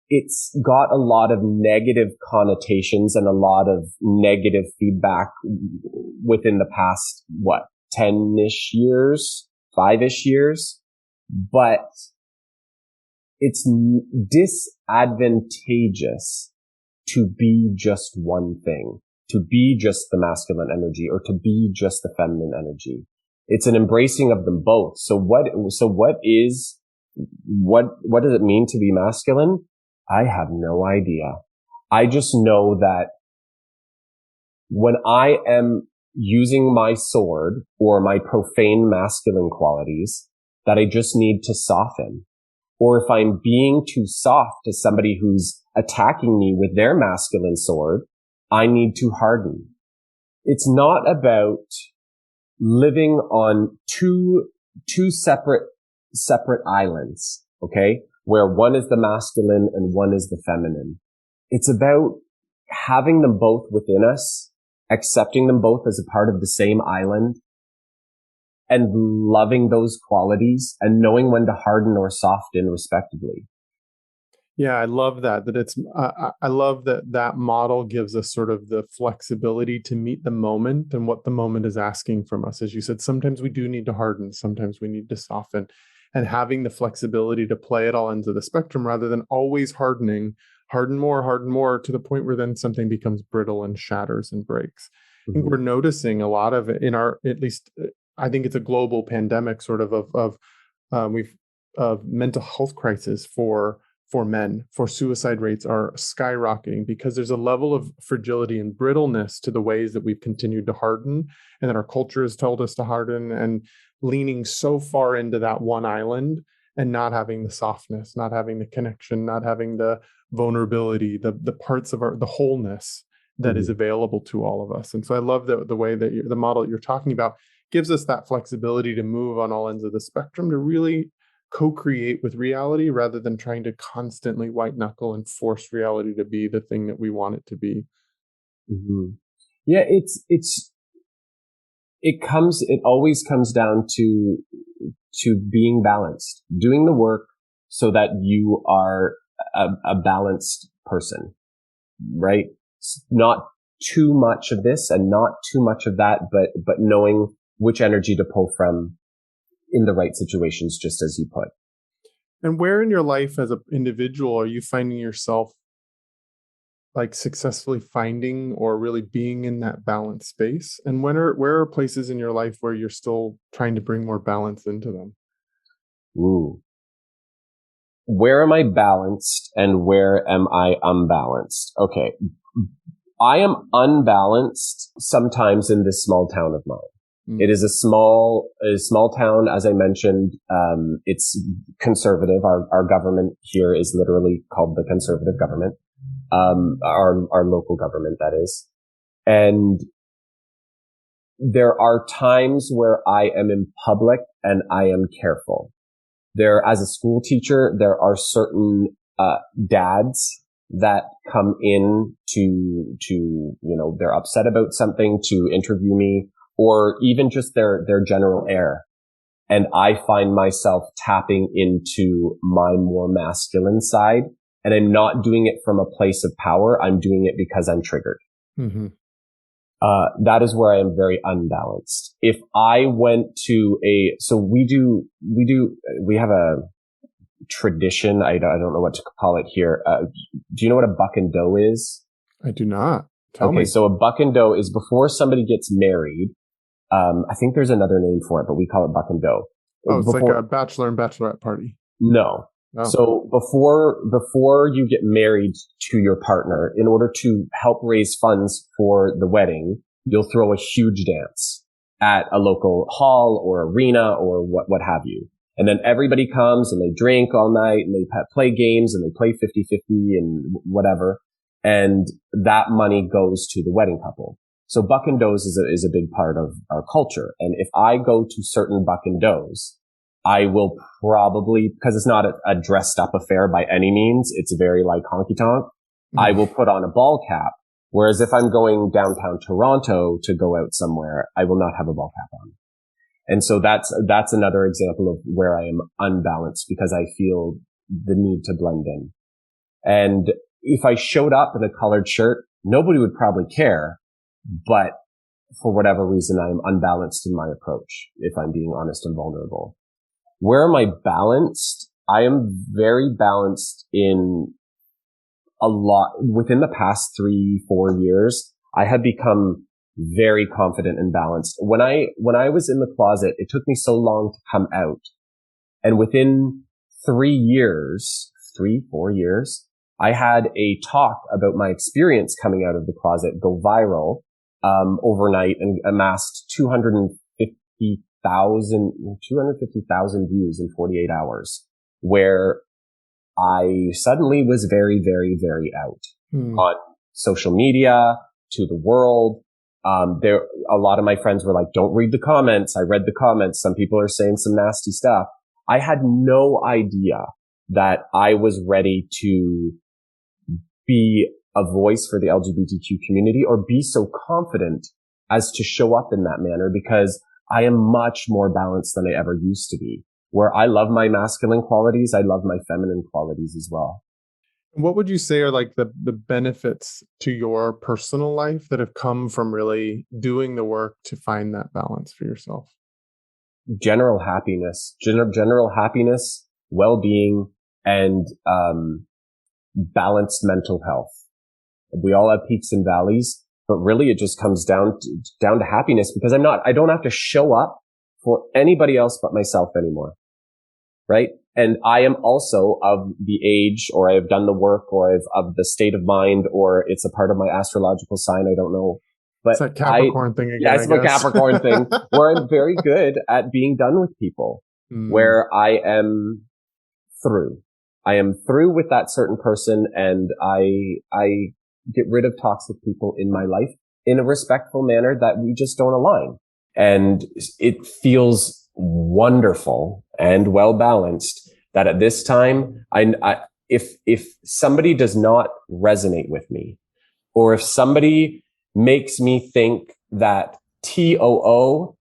Speaker 2: It's got a lot of negative connotations and a lot of negative feedback within the past, 10-ish years, 5-ish years. But it's disadvantageous to be just one thing, to be just the masculine energy or to be just the feminine energy. It's an embracing of them both. So what does it mean to be masculine? I have no idea. I just know that when I am using my sword or my profane masculine qualities, that I just need to soften. Or if I'm being too soft to somebody who's attacking me with their masculine sword, I need to harden. It's not about living on two separate islands, okay? Where one is the masculine and one is the feminine. It's about having them both within us, accepting them both as a part of the same island, and loving those qualities and knowing when to harden or soften respectively.
Speaker 1: Yeah, I love that. I love that model gives us sort of the flexibility to meet the moment and what the moment is asking from us. As you said, sometimes we do need to harden, sometimes we need to soften, and having the flexibility to play at all ends of the spectrum rather than always harden more to the point where then something becomes brittle and shatters and breaks. I think we're noticing a lot of it in our, at least, I think it's a global pandemic sort of mental health crisis for men, for suicide rates are skyrocketing because there's a level of fragility and brittleness to the ways that we've continued to harden and that our culture has told us to harden, and leaning so far into that one island and not having the softness, not having the connection, not having the vulnerability, the parts of the wholeness that is available to all of us. And so I love the way that the model that you're talking about gives us that flexibility to move on all ends of the spectrum, to really co-create with reality rather than trying to constantly white knuckle and force reality to be the thing that we want it to be.
Speaker 2: Mm-hmm. Yeah, it always comes down to being balanced, doing the work so that you are a balanced person, right? Not too much of this and not too much of that, but knowing which energy to pull from in the right situations, just as you put.
Speaker 1: And where in your life as an individual are you finding yourself like successfully finding or really being in that balanced space? And where are places in your life where you're still trying to bring more balance into them?
Speaker 2: Ooh. Where am I balanced and where am I unbalanced? Okay. I am unbalanced sometimes in this small town of mine. It is a small town, as I mentioned. It's conservative. Our government here is literally called the conservative government. Our local government, that is. And there are times where I am in public and I am careful. As a school teacher, there are certain, dads that come in to, they're upset about something, to interview me, or even just their general air. And I find myself tapping into my more masculine side, and I'm not doing it from a place of power. I'm doing it because I'm triggered. Mm-hmm. That is where I am very unbalanced. If I went to we have a tradition. I don't know what to call it here. Do you know what a buck and doe is?
Speaker 1: I do not. Tell me.
Speaker 2: Okay. So a buck and doe is before somebody gets married. I think there's another name for it, but we call it buck and doe.
Speaker 1: Oh, it's like a bachelor and bachelorette party.
Speaker 2: No. Oh. So before you get married to your partner, in order to help raise funds for the wedding, you'll throw a huge dance at a local hall or arena or what have you. And then everybody comes and they drink all night and they play games and they play 50-50 and whatever. And that money goes to the wedding couple. So buck and does is a big part of our culture. And if I go to certain buck and does, I will probably, because it's not a dressed up affair by any means, it's very like honky tonk, I will put on a ball cap. Whereas if I'm going downtown Toronto to go out somewhere, I will not have a ball cap on. And so that's another example of where I am unbalanced because I feel the need to blend in. And if I showed up in a colored shirt, nobody would probably care. But for whatever reason, I am unbalanced in my approach, if I'm being honest and vulnerable. Where am I balanced? I am very balanced in a lot. Within the past 3-4 years, I have become very confident and balanced. When I was in the closet, it took me so long to come out. And within 4 years, I had a talk about my experience coming out of the closet go viral, overnight and amassed 250,000 views in 48 hours, where I suddenly was very, very, very out on social media, to the world. A lot of my friends were like, don't read the comments. I read the comments. Some people are saying some nasty stuff. I had no idea that I was ready to be a voice for the LGBTQ community or be so confident as to show up in that manner, because I am much more balanced than I ever used to be, where I love my masculine qualities. I love my feminine qualities as well.
Speaker 1: What would you say are like the benefits to your personal life that have come from really doing the work to find that balance for yourself?
Speaker 2: General happiness, well-being, and balanced mental health. We all have peaks and valleys, but really it just comes down to happiness, because I don't have to show up for anybody else but myself anymore. Right? And I am also of the age, or I have done the work, or of the state of mind, or it's a part of my astrological sign. I don't know. But
Speaker 1: it's that Capricorn thing again.
Speaker 2: Yeah, it's the Capricorn thing, where I'm very good at being done with people, where I am through. I am through with that certain person, and I get rid of toxic people in my life in a respectful manner that we just don't align. And it feels wonderful and well balanced that at this time, if somebody does not resonate with me, or if somebody makes me think that TOO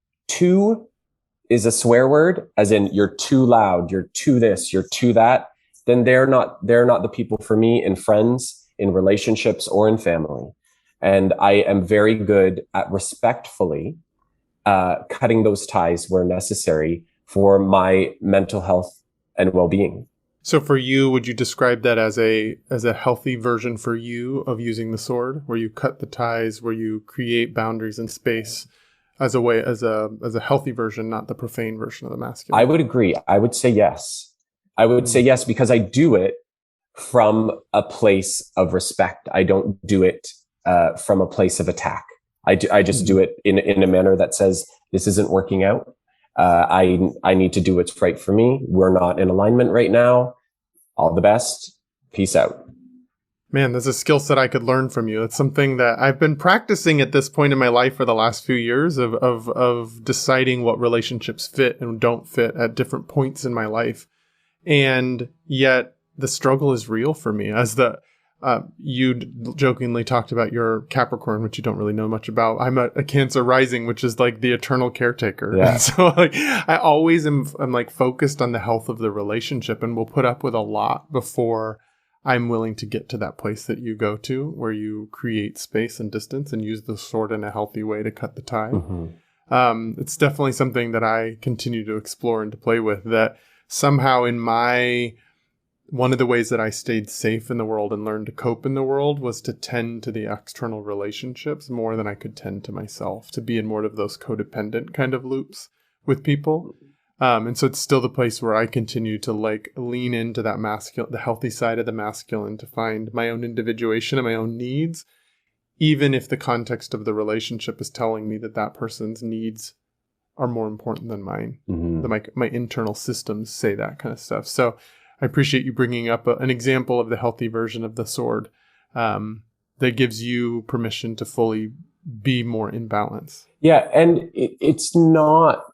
Speaker 2: is a swear word, as in you're too loud, you're too this, you're too that, then they're not the people for me in friends, in relationships, or in family. And I am very good at respectfully cutting those ties where necessary for my mental health and well-being.
Speaker 1: So for you, would you describe that as a healthy version for you of using the sword, where you cut the ties, where you create boundaries and space as a healthy version, not the profane version of the masculine?
Speaker 2: I would agree. I would say yes. I would say yes, because I do it from a place of respect. I don't do it from a place of attack. I just do it in a manner that says, this isn't working out. I need to do what's right for me. We're not in alignment right now. All the best. Peace out.
Speaker 1: Man, there's a skill set I could learn from you. It's something that I've been practicing at this point in my life for the last few years of deciding what relationships fit and don't fit at different points in my life. And yet the struggle is real for me. As you jokingly talked about your Capricorn, which you don't really know much about. I'm a Cancer rising, which is like the eternal caretaker.
Speaker 2: Yeah.
Speaker 1: And so like I always am like focused on the health of the relationship, and will put up with a lot before I'm willing to get to that place that you go to, where you create space and distance and use the sword in a healthy way to cut the tie. Mm-hmm. It's definitely something that I continue to explore and to play with, that somehow one of the ways that I stayed safe in the world and learned to cope in the world was to tend to the external relationships more than I could tend to myself, to be in more of those codependent kind of loops with people. And so it's still the place where I continue to like lean into that the healthy side of the masculine, to find my own individuation and my own needs, even if the context of the relationship is telling me that person's needs are more important than mine. Mm-hmm. That my internal systems say that kind of stuff. So I appreciate you bringing up an example of the healthy version of the sword that gives you permission to fully be more in balance.
Speaker 2: Yeah, and it's not.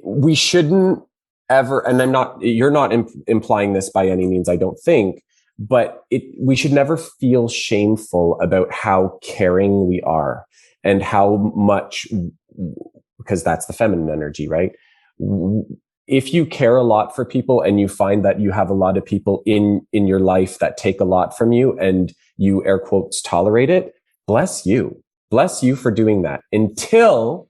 Speaker 2: We shouldn't ever, and you're not implying this by any means, I don't think, but we should never feel shameful about how caring we are and how much, because that's the feminine energy, right? If you care a lot for people and you find that you have a lot of people in your life that take a lot from you and you air quotes tolerate it, bless you. Bless you for doing that until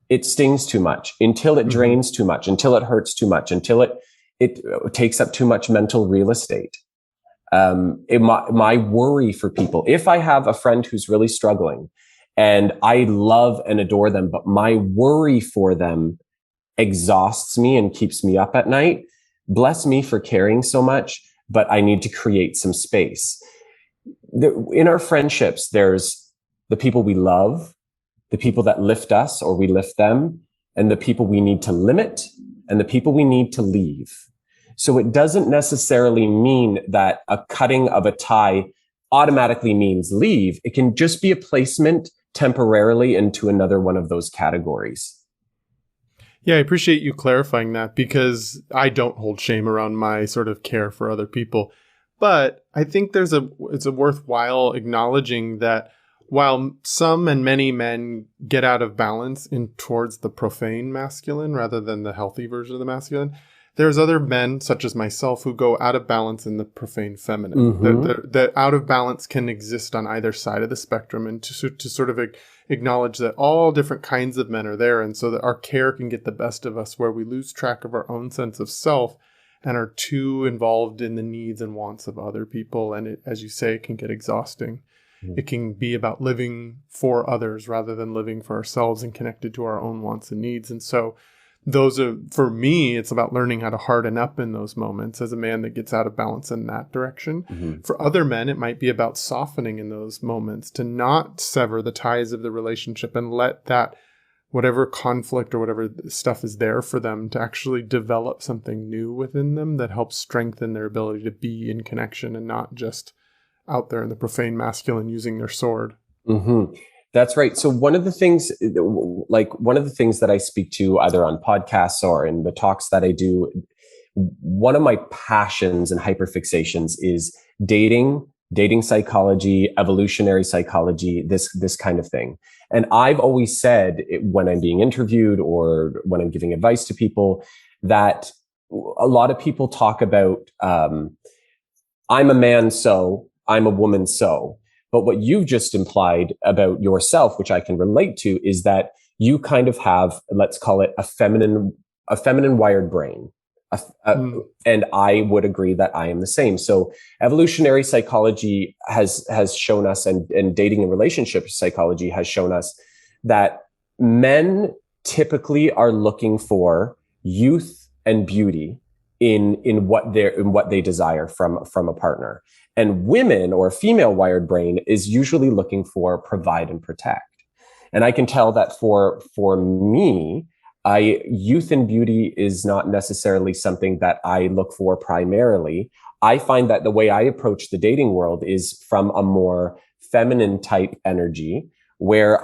Speaker 2: it stings too much, until it drains too much, until it hurts too much, until it takes up too much mental real estate. My worry for people, if I have a friend who's really struggling and I love and adore them, but my worry for them exhausts me and keeps me up at night, bless me for caring so much, but I need to create some space. In our friendships, there's the people we love, the people that lift us or we lift them, and the people we need to limit, and the people we need to leave. So it doesn't necessarily mean that a cutting of a tie automatically means leave. It can just be a placement temporarily into another one of those categories.
Speaker 1: Yeah, I appreciate you clarifying that, because I don't hold shame around my sort of care for other people. But I think it's a worthwhile acknowledging that while some and many men get out of balance towards the profane masculine rather than the healthy version of the masculine, there's other men, such as myself, who go out of balance in the profane feminine. Mm-hmm. That out of balance can exist on either side of the spectrum, and to sort of acknowledge that all different kinds of men are there, and so that our care can get the best of us, where we lose track of our own sense of self and are too involved in the needs and wants of other people. And it, as you say, it can get exhausting. It can be about living for others rather than living for ourselves and connected to our own wants and needs. And so for me, it's about learning how to harden up in those moments as a man that gets out of balance in that direction. Mm-hmm. For other men, it might be about softening in those moments, to not sever the ties of the relationship and let that whatever conflict or whatever stuff is there for them to actually develop something new within them that helps strengthen their ability to be in connection and not just out there in the profane masculine using their sword.
Speaker 2: Mm-hmm. That's right. So one of the things that I speak to either on podcasts or in the talks that I do, one of my passions and hyperfixations is dating dating psychology, evolutionary psychology, this kind of thing. And I've always said when I'm being interviewed or when I'm giving advice to people that a lot of people talk about, I'm a man, so I'm a woman, so. But what you've just implied about yourself, which I can relate to, is that you kind of have, let's call it a feminine wired brain. And I would agree that I am the same. So evolutionary psychology has shown us, and dating and relationship psychology has shown us that men typically are looking for youth and beauty in what they desire from a partner. And women, or female wired brain, is usually looking for provide and protect. And I can tell that for me, youth and beauty is not necessarily something that I look for primarily. I find that the way I approach the dating world is from a more feminine type energy, where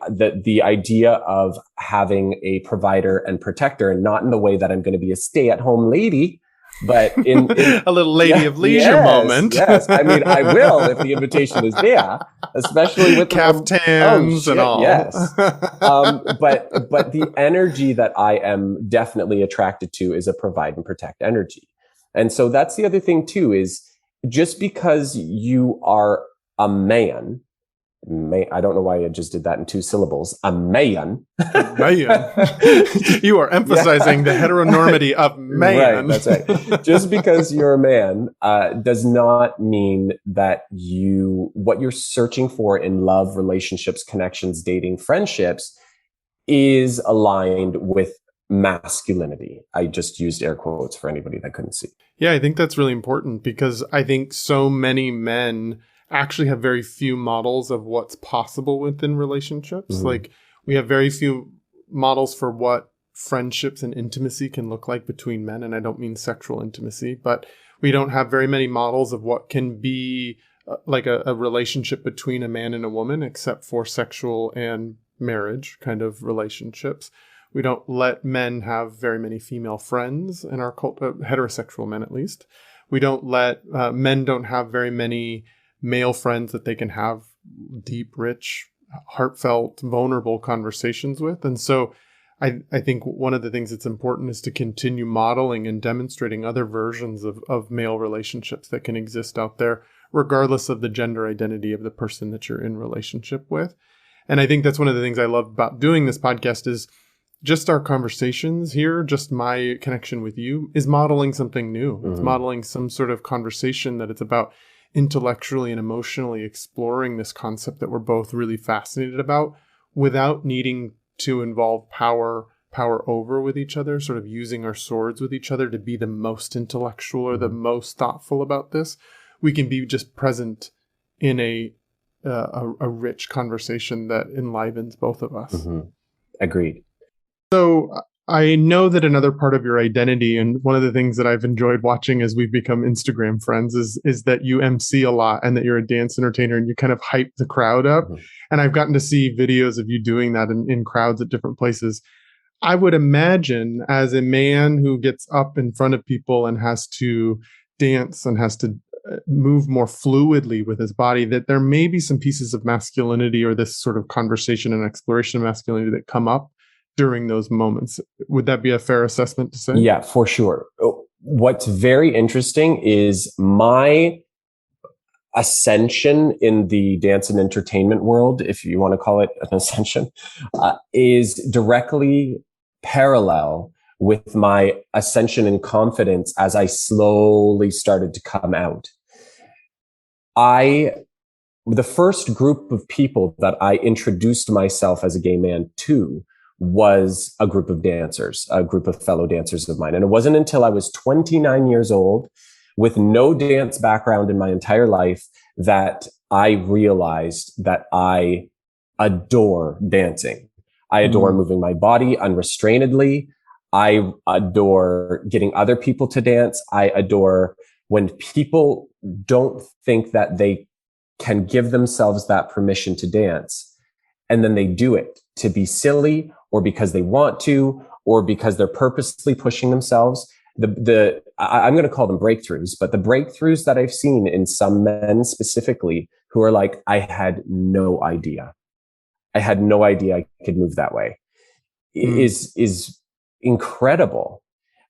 Speaker 2: the idea of having a provider and protector, and not in the way that I'm going to be a stay-at-home lady, but in
Speaker 1: a little lady of leisure moment.
Speaker 2: Yes, I mean, I will if the invitation is there, especially with
Speaker 1: caftans and all.
Speaker 2: Yes, but the energy that I am definitely attracted to is a provide and protect energy, and so that's the other thing too. Is just because you are a man. I don't know why I just did that in 2 syllables. A man.
Speaker 1: You are emphasizing the heteronormity of man.
Speaker 2: Right, that's right. Just because you're a man does not mean that what you're searching for in love, relationships, connections, dating, friendships is aligned with masculinity. I just used air quotes for anybody that couldn't see.
Speaker 1: Yeah, I think that's really important, because I think so many men actually have very few models of what's possible within relationships. Mm-hmm. Like, we have very few models for what friendships and intimacy can look like between men. And I don't mean sexual intimacy, but we don't have very many models of what can be like a relationship between a man and a woman, except for sexual and marriage kind of relationships. We don't let men have very many female friends in our cult, heterosexual men at least. We don't let, men don't have very many male friends that they can have deep, rich, heartfelt, vulnerable conversations with. And so I think one of the things that's important is to continue modeling and demonstrating other versions of male relationships that can exist out there, regardless of the gender identity of the person that you're in relationship with. And I think that's one of the things I love about doing this podcast is just our conversations here, just my connection with you is modeling something new. Mm-hmm. It's modeling some sort of conversation that it's about intellectually and emotionally exploring this concept that we're both really fascinated about, without needing to involve power over with each other, sort of using our swords with each other to be the most intellectual or the most thoughtful about this. We can be just present in a rich conversation that enlivens both of us.
Speaker 2: Mm-hmm. Agreed.
Speaker 1: So I know that another part of your identity, and one of the things that I've enjoyed watching as we've become Instagram friends, is that you MC a lot and that you're a dance entertainer and you kind of hype the crowd up. Mm-hmm. And I've gotten to see videos of you doing that in crowds at different places. I would imagine, as a man who gets up in front of people and has to dance and has to move more fluidly with his body, that there may be some pieces of masculinity or this sort of conversation and exploration of masculinity that come up during those moments. Would that be a fair assessment to say?
Speaker 2: Yeah, for sure. What's very interesting is my ascension in the dance and entertainment world, if you want to call it an ascension, is directly parallel with my ascension in confidence as I slowly started to come out. The first group of people that I introduced myself as a gay man to was a group of dancers, a group of fellow dancers of mine. And it wasn't until I was 29 years old, with no dance background in my entire life, that I realized that I adore dancing. I adore moving my body unrestrainedly. I adore getting other people to dance. I adore when people don't think that they can give themselves that permission to dance, and then they do it to be silly, or because they want to, or because they're purposely pushing themselves. I'm going to call them breakthroughs, but the breakthroughs that I've seen in some men specifically who are like, I had no idea I could move that way, is incredible.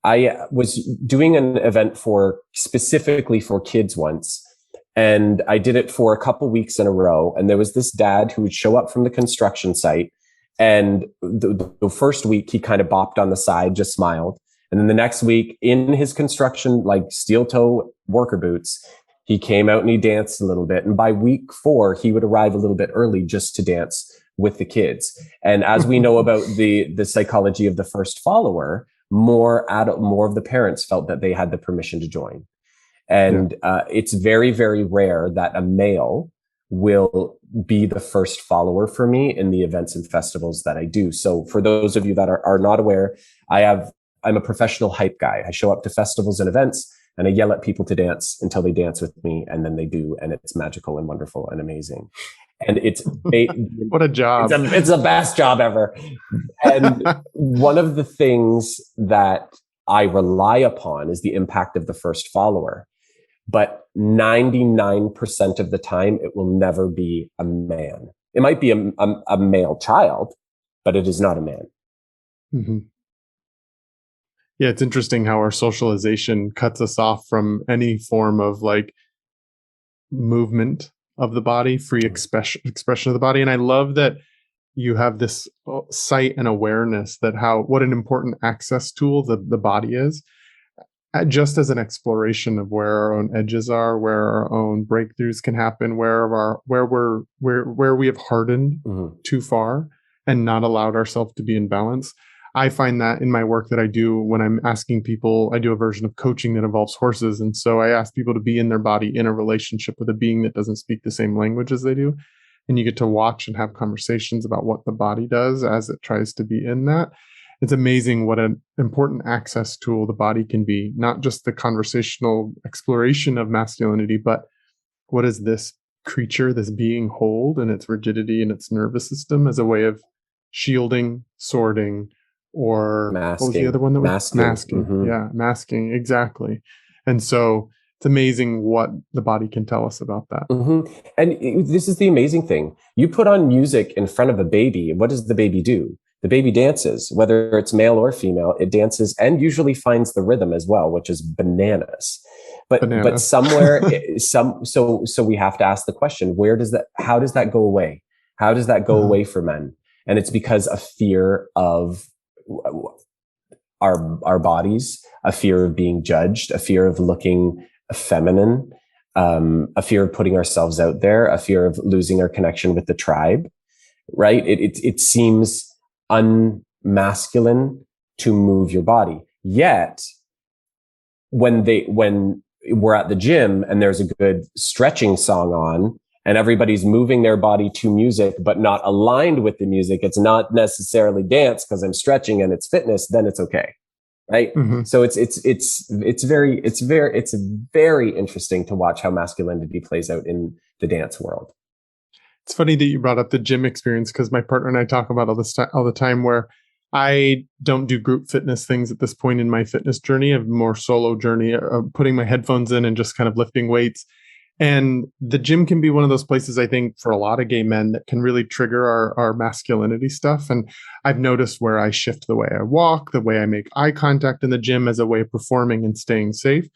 Speaker 2: I was doing an event specifically for kids once, and I did it for a couple weeks in a row. And there was this dad who would show up from the construction site. And the first week he kind of bopped on the side, just smiled. And then the next week in his construction, like steel toe worker boots, he came out and he danced a little bit. And by week 4, he would arrive a little bit early just to dance with the kids. And as we know about the psychology of the first follower, more of the parents felt that they had the permission to join. And it's very, very rare that a male will be the first follower for me in the events and festivals that I do. So for those of you that are not aware, I'm a professional hype guy. I show up to festivals and events and I yell at people to dance until they dance with me, and then they do, and it's magical and wonderful and amazing. And it's
Speaker 1: what a job.
Speaker 2: It's the best job ever. And one of the things that I rely upon is the impact of the first follower. But 99% of the time, it will never be a man. It might be a male child, but it is not a man.
Speaker 1: Mm-hmm. Yeah, it's interesting how our socialization cuts us off from any form of like movement of the body, free expression of the body. And I love that you have this sight and awareness that what an important access tool the body is, just as an exploration of where our own edges are, where our own breakthroughs can happen, where we have hardened too far and not allowed ourselves to be in balance. I find that in my work that I do when I'm asking people, I do a version of coaching that involves horses. And so I ask people to be in their body in a relationship with a being that doesn't speak the same language as they do. And you get to watch and have conversations about what the body does as it tries to be in that. It's amazing what an important access tool the body can be, not just the conversational exploration of masculinity, but what does this creature, this being hold and its rigidity and its nervous system as a way of shielding, sorting, or
Speaker 2: masking.
Speaker 1: What was the other one that was masking?
Speaker 2: Mm-hmm.
Speaker 1: Yeah, masking, exactly. And so it's amazing what the body can tell us about that.
Speaker 2: Mm-hmm. And this is the amazing thing. You put on music in front of a baby, what does the baby do? The baby dances, whether it's male or female, it dances and usually finds the rhythm as well, which is bananas. But somewhere, so we have to ask the question, how does that go away? How does that go away for men? And it's because of fear of our bodies, a fear of being judged, a fear of looking feminine, a fear of putting ourselves out there, a fear of losing our connection with the tribe, right? It seems unmasculine to move your body. Yet when we're at the gym and there's a good stretching song on, and everybody's moving their body to music, but not aligned with the music, it's not necessarily dance because I'm stretching and it's fitness, then it's okay. Right. Mm-hmm. So it's very interesting to watch how masculinity plays out in the dance world.
Speaker 1: It's funny that you brought up the gym experience, because my partner and I talk about all the time where I don't do group fitness things at this point in my fitness journey, a more solo journey of putting my headphones in and just kind of lifting weights. And the gym can be one of those places, I think, for a lot of gay men that can really trigger our masculinity stuff. And I've noticed where I shift the way I walk, the way I make eye contact in the gym as a way of performing and staying safe.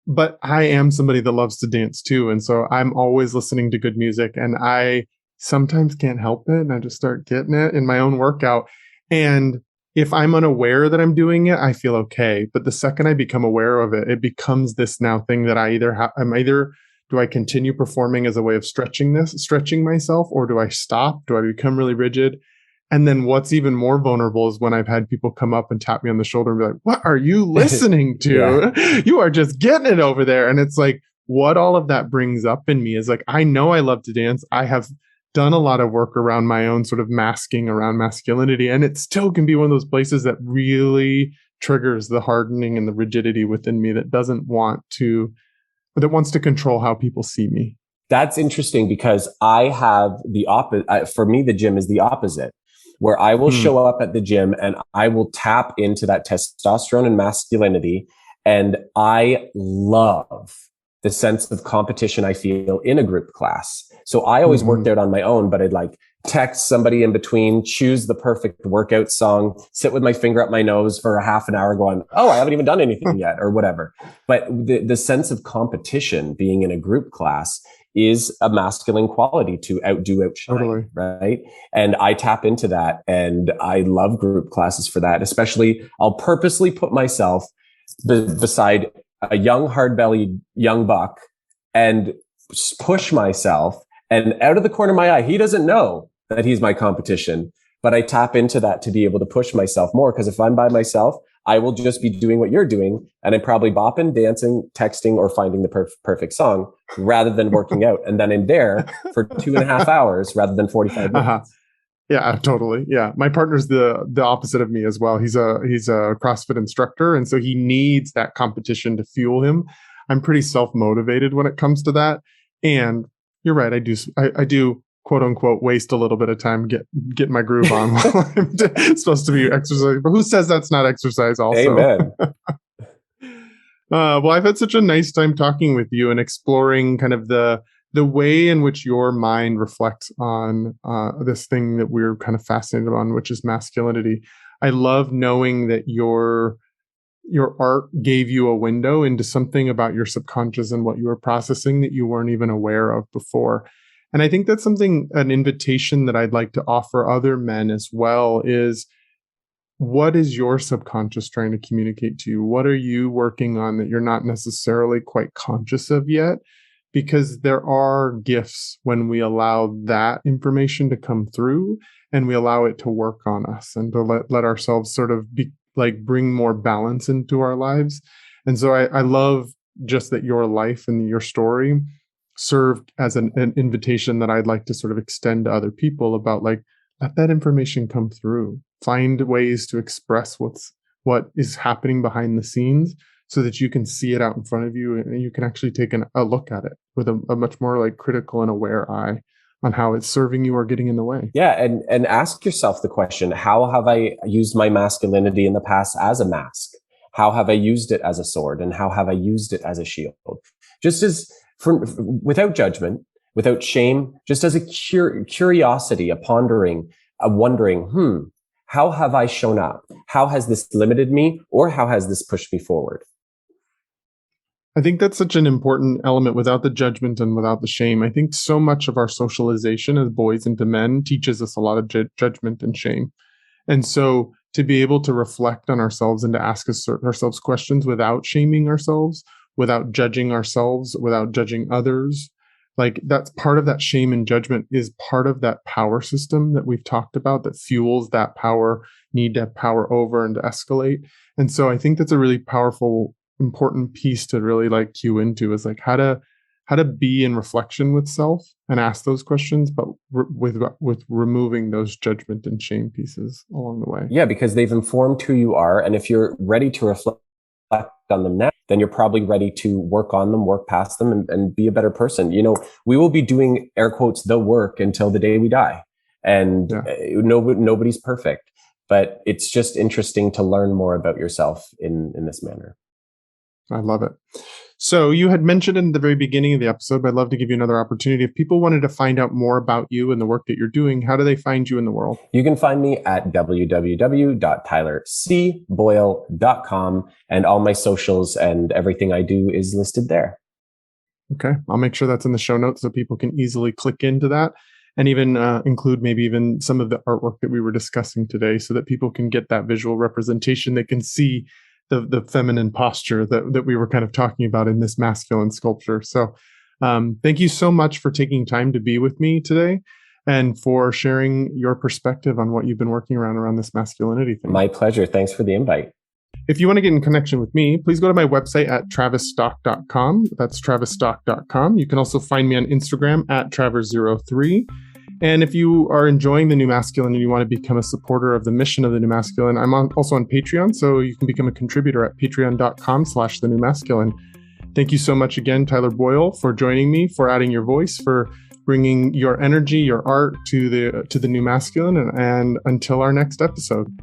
Speaker 1: But I am somebody that loves to dance too. And so I'm always listening to good music, and I sometimes can't help it. And I just start getting it in my own workout. And if I'm unaware that I'm doing it, I feel okay. But the second I become aware of it, it becomes this now thing that I either do I continue performing as a way of stretching myself, or do I stop? Do I become really rigid? And then what's even more vulnerable is when I've had people come up and tap me on the shoulder and be like, what are you listening to? Yeah. You are just getting it over there. And it's like, what all of that brings up in me is like, I know I love to dance. I have done a lot of work around my own sort of masking around masculinity. And it still can be one of those places that really triggers the hardening and the rigidity within me that wants to control how people see me.
Speaker 2: That's interesting, because I have the opposite. For me, the gym is the opposite, where I will show up at the gym and I will tap into that testosterone and masculinity. And I love the sense of competition I feel in a group class. So I always worked out on my own, but I'd like text somebody in between, choose the perfect workout song, sit with my finger up my nose for a half an hour going, oh, I haven't even done anything yet or whatever. But the sense of competition being in a group class is a masculine quality to outdo, outshine,
Speaker 1: Totally.
Speaker 2: right? And I tap into that, and I love group classes for that. Especially, I'll purposely put myself beside a young, hard-bellied young buck and push myself. And out of the corner of my eye, he doesn't know that he's my competition, but I tap into that to be able to push myself more. Because if I'm by myself, I will just be doing what you're doing, and I'm probably bopping, dancing, texting, or finding the perfect song rather than working out. And then in there for 2.5 hours rather than 45 minutes.
Speaker 1: Yeah, totally. Yeah. My partner's the opposite of me as well. He's a CrossFit instructor. And so he needs that competition to fuel him. I'm pretty self-motivated when it comes to that. And you're right. I do quote unquote waste a little bit of time get my groove on while I'm supposed to be exercising. But who says that's not exercise also?
Speaker 2: Amen.
Speaker 1: Well, I've had such a nice time talking with you and exploring kind of the way in which your mind reflects on this thing that we're kind of fascinated on, which is masculinity. I love knowing that your art gave you a window into something about your subconscious and what you were processing that you weren't even aware of before. And I think that's an invitation that I'd like to offer other men as well is, what is your subconscious trying to communicate to you? What are you working on that you're not necessarily quite conscious of yet? Because there are gifts when we allow that information to come through and we allow it to work on us and to let ourselves sort of be like bring more balance into our lives. And so I love just that your life and your story served as an invitation that I'd like to sort of extend to other people about like, let that information come through, find ways to express what is happening behind the scenes so that you can see it out in front of you and you can actually take a look at it with a much more like critical and aware eye on how it's serving you or getting in the way.
Speaker 2: Yeah. And ask yourself the question, how have I used my masculinity in the past as a mask? How have I used it as a sword? And how have I used it as a shield? Just as without judgment, without shame, just as a curiosity, a pondering, a wondering, how have I shown up? How has this limited me, or how has this pushed me forward?
Speaker 1: I think that's such an important element without the judgment and without the shame. I think so much of our socialization as boys into men teaches us a lot of judgment and shame. And so to be able to reflect on ourselves and to ask ourselves questions without shaming ourselves, without judging ourselves, without judging others, like that's part of that shame and judgment is part of that power system that we've talked about that fuels that need to have power over and to escalate. And so I think that's a really powerful, important piece to really like cue into is like how to be in reflection with self and ask those questions, but with removing those judgment and shame pieces along the way.
Speaker 2: Yeah, because they've informed who you are. And if you're ready to reflect on them now, then you're probably ready to work on them, work past them, and be a better person. You know, we will be doing air quotes, the work until the day we die. And nobody's perfect, but it's just interesting to learn more about yourself in this manner.
Speaker 1: I love it. So you had mentioned in the very beginning of the episode, but I'd love to give you another opportunity. If people wanted to find out more about you and the work that you're doing, how do they find you in the world?
Speaker 2: You can find me at www.tylercboyle.com, and all my socials and everything I do is listed there.
Speaker 1: Okay. I'll make sure that's in the show notes so people can easily click into that and even include maybe even some of the artwork that we were discussing today so that people can get that visual representation. They can see the feminine posture that we were kind of talking about in this masculine sculpture. So thank you so much for taking time to be with me today and for sharing your perspective on what you've been working around this masculinity thing.
Speaker 2: My pleasure. Thanks for the invite.
Speaker 1: If you want to get in connection with me, please go to my website at travisstock.com. That's travisstock.com. You can also find me on Instagram at Travers03. And if you are enjoying The New Masculine and you want to become a supporter of the mission of The New Masculine, I'm also on Patreon, so you can become a contributor at patreon.com/The New Masculine. Thank you so much again, Tyler Boyle, for joining me, for adding your voice, for bringing your energy, your art to the New Masculine. And until our next episode.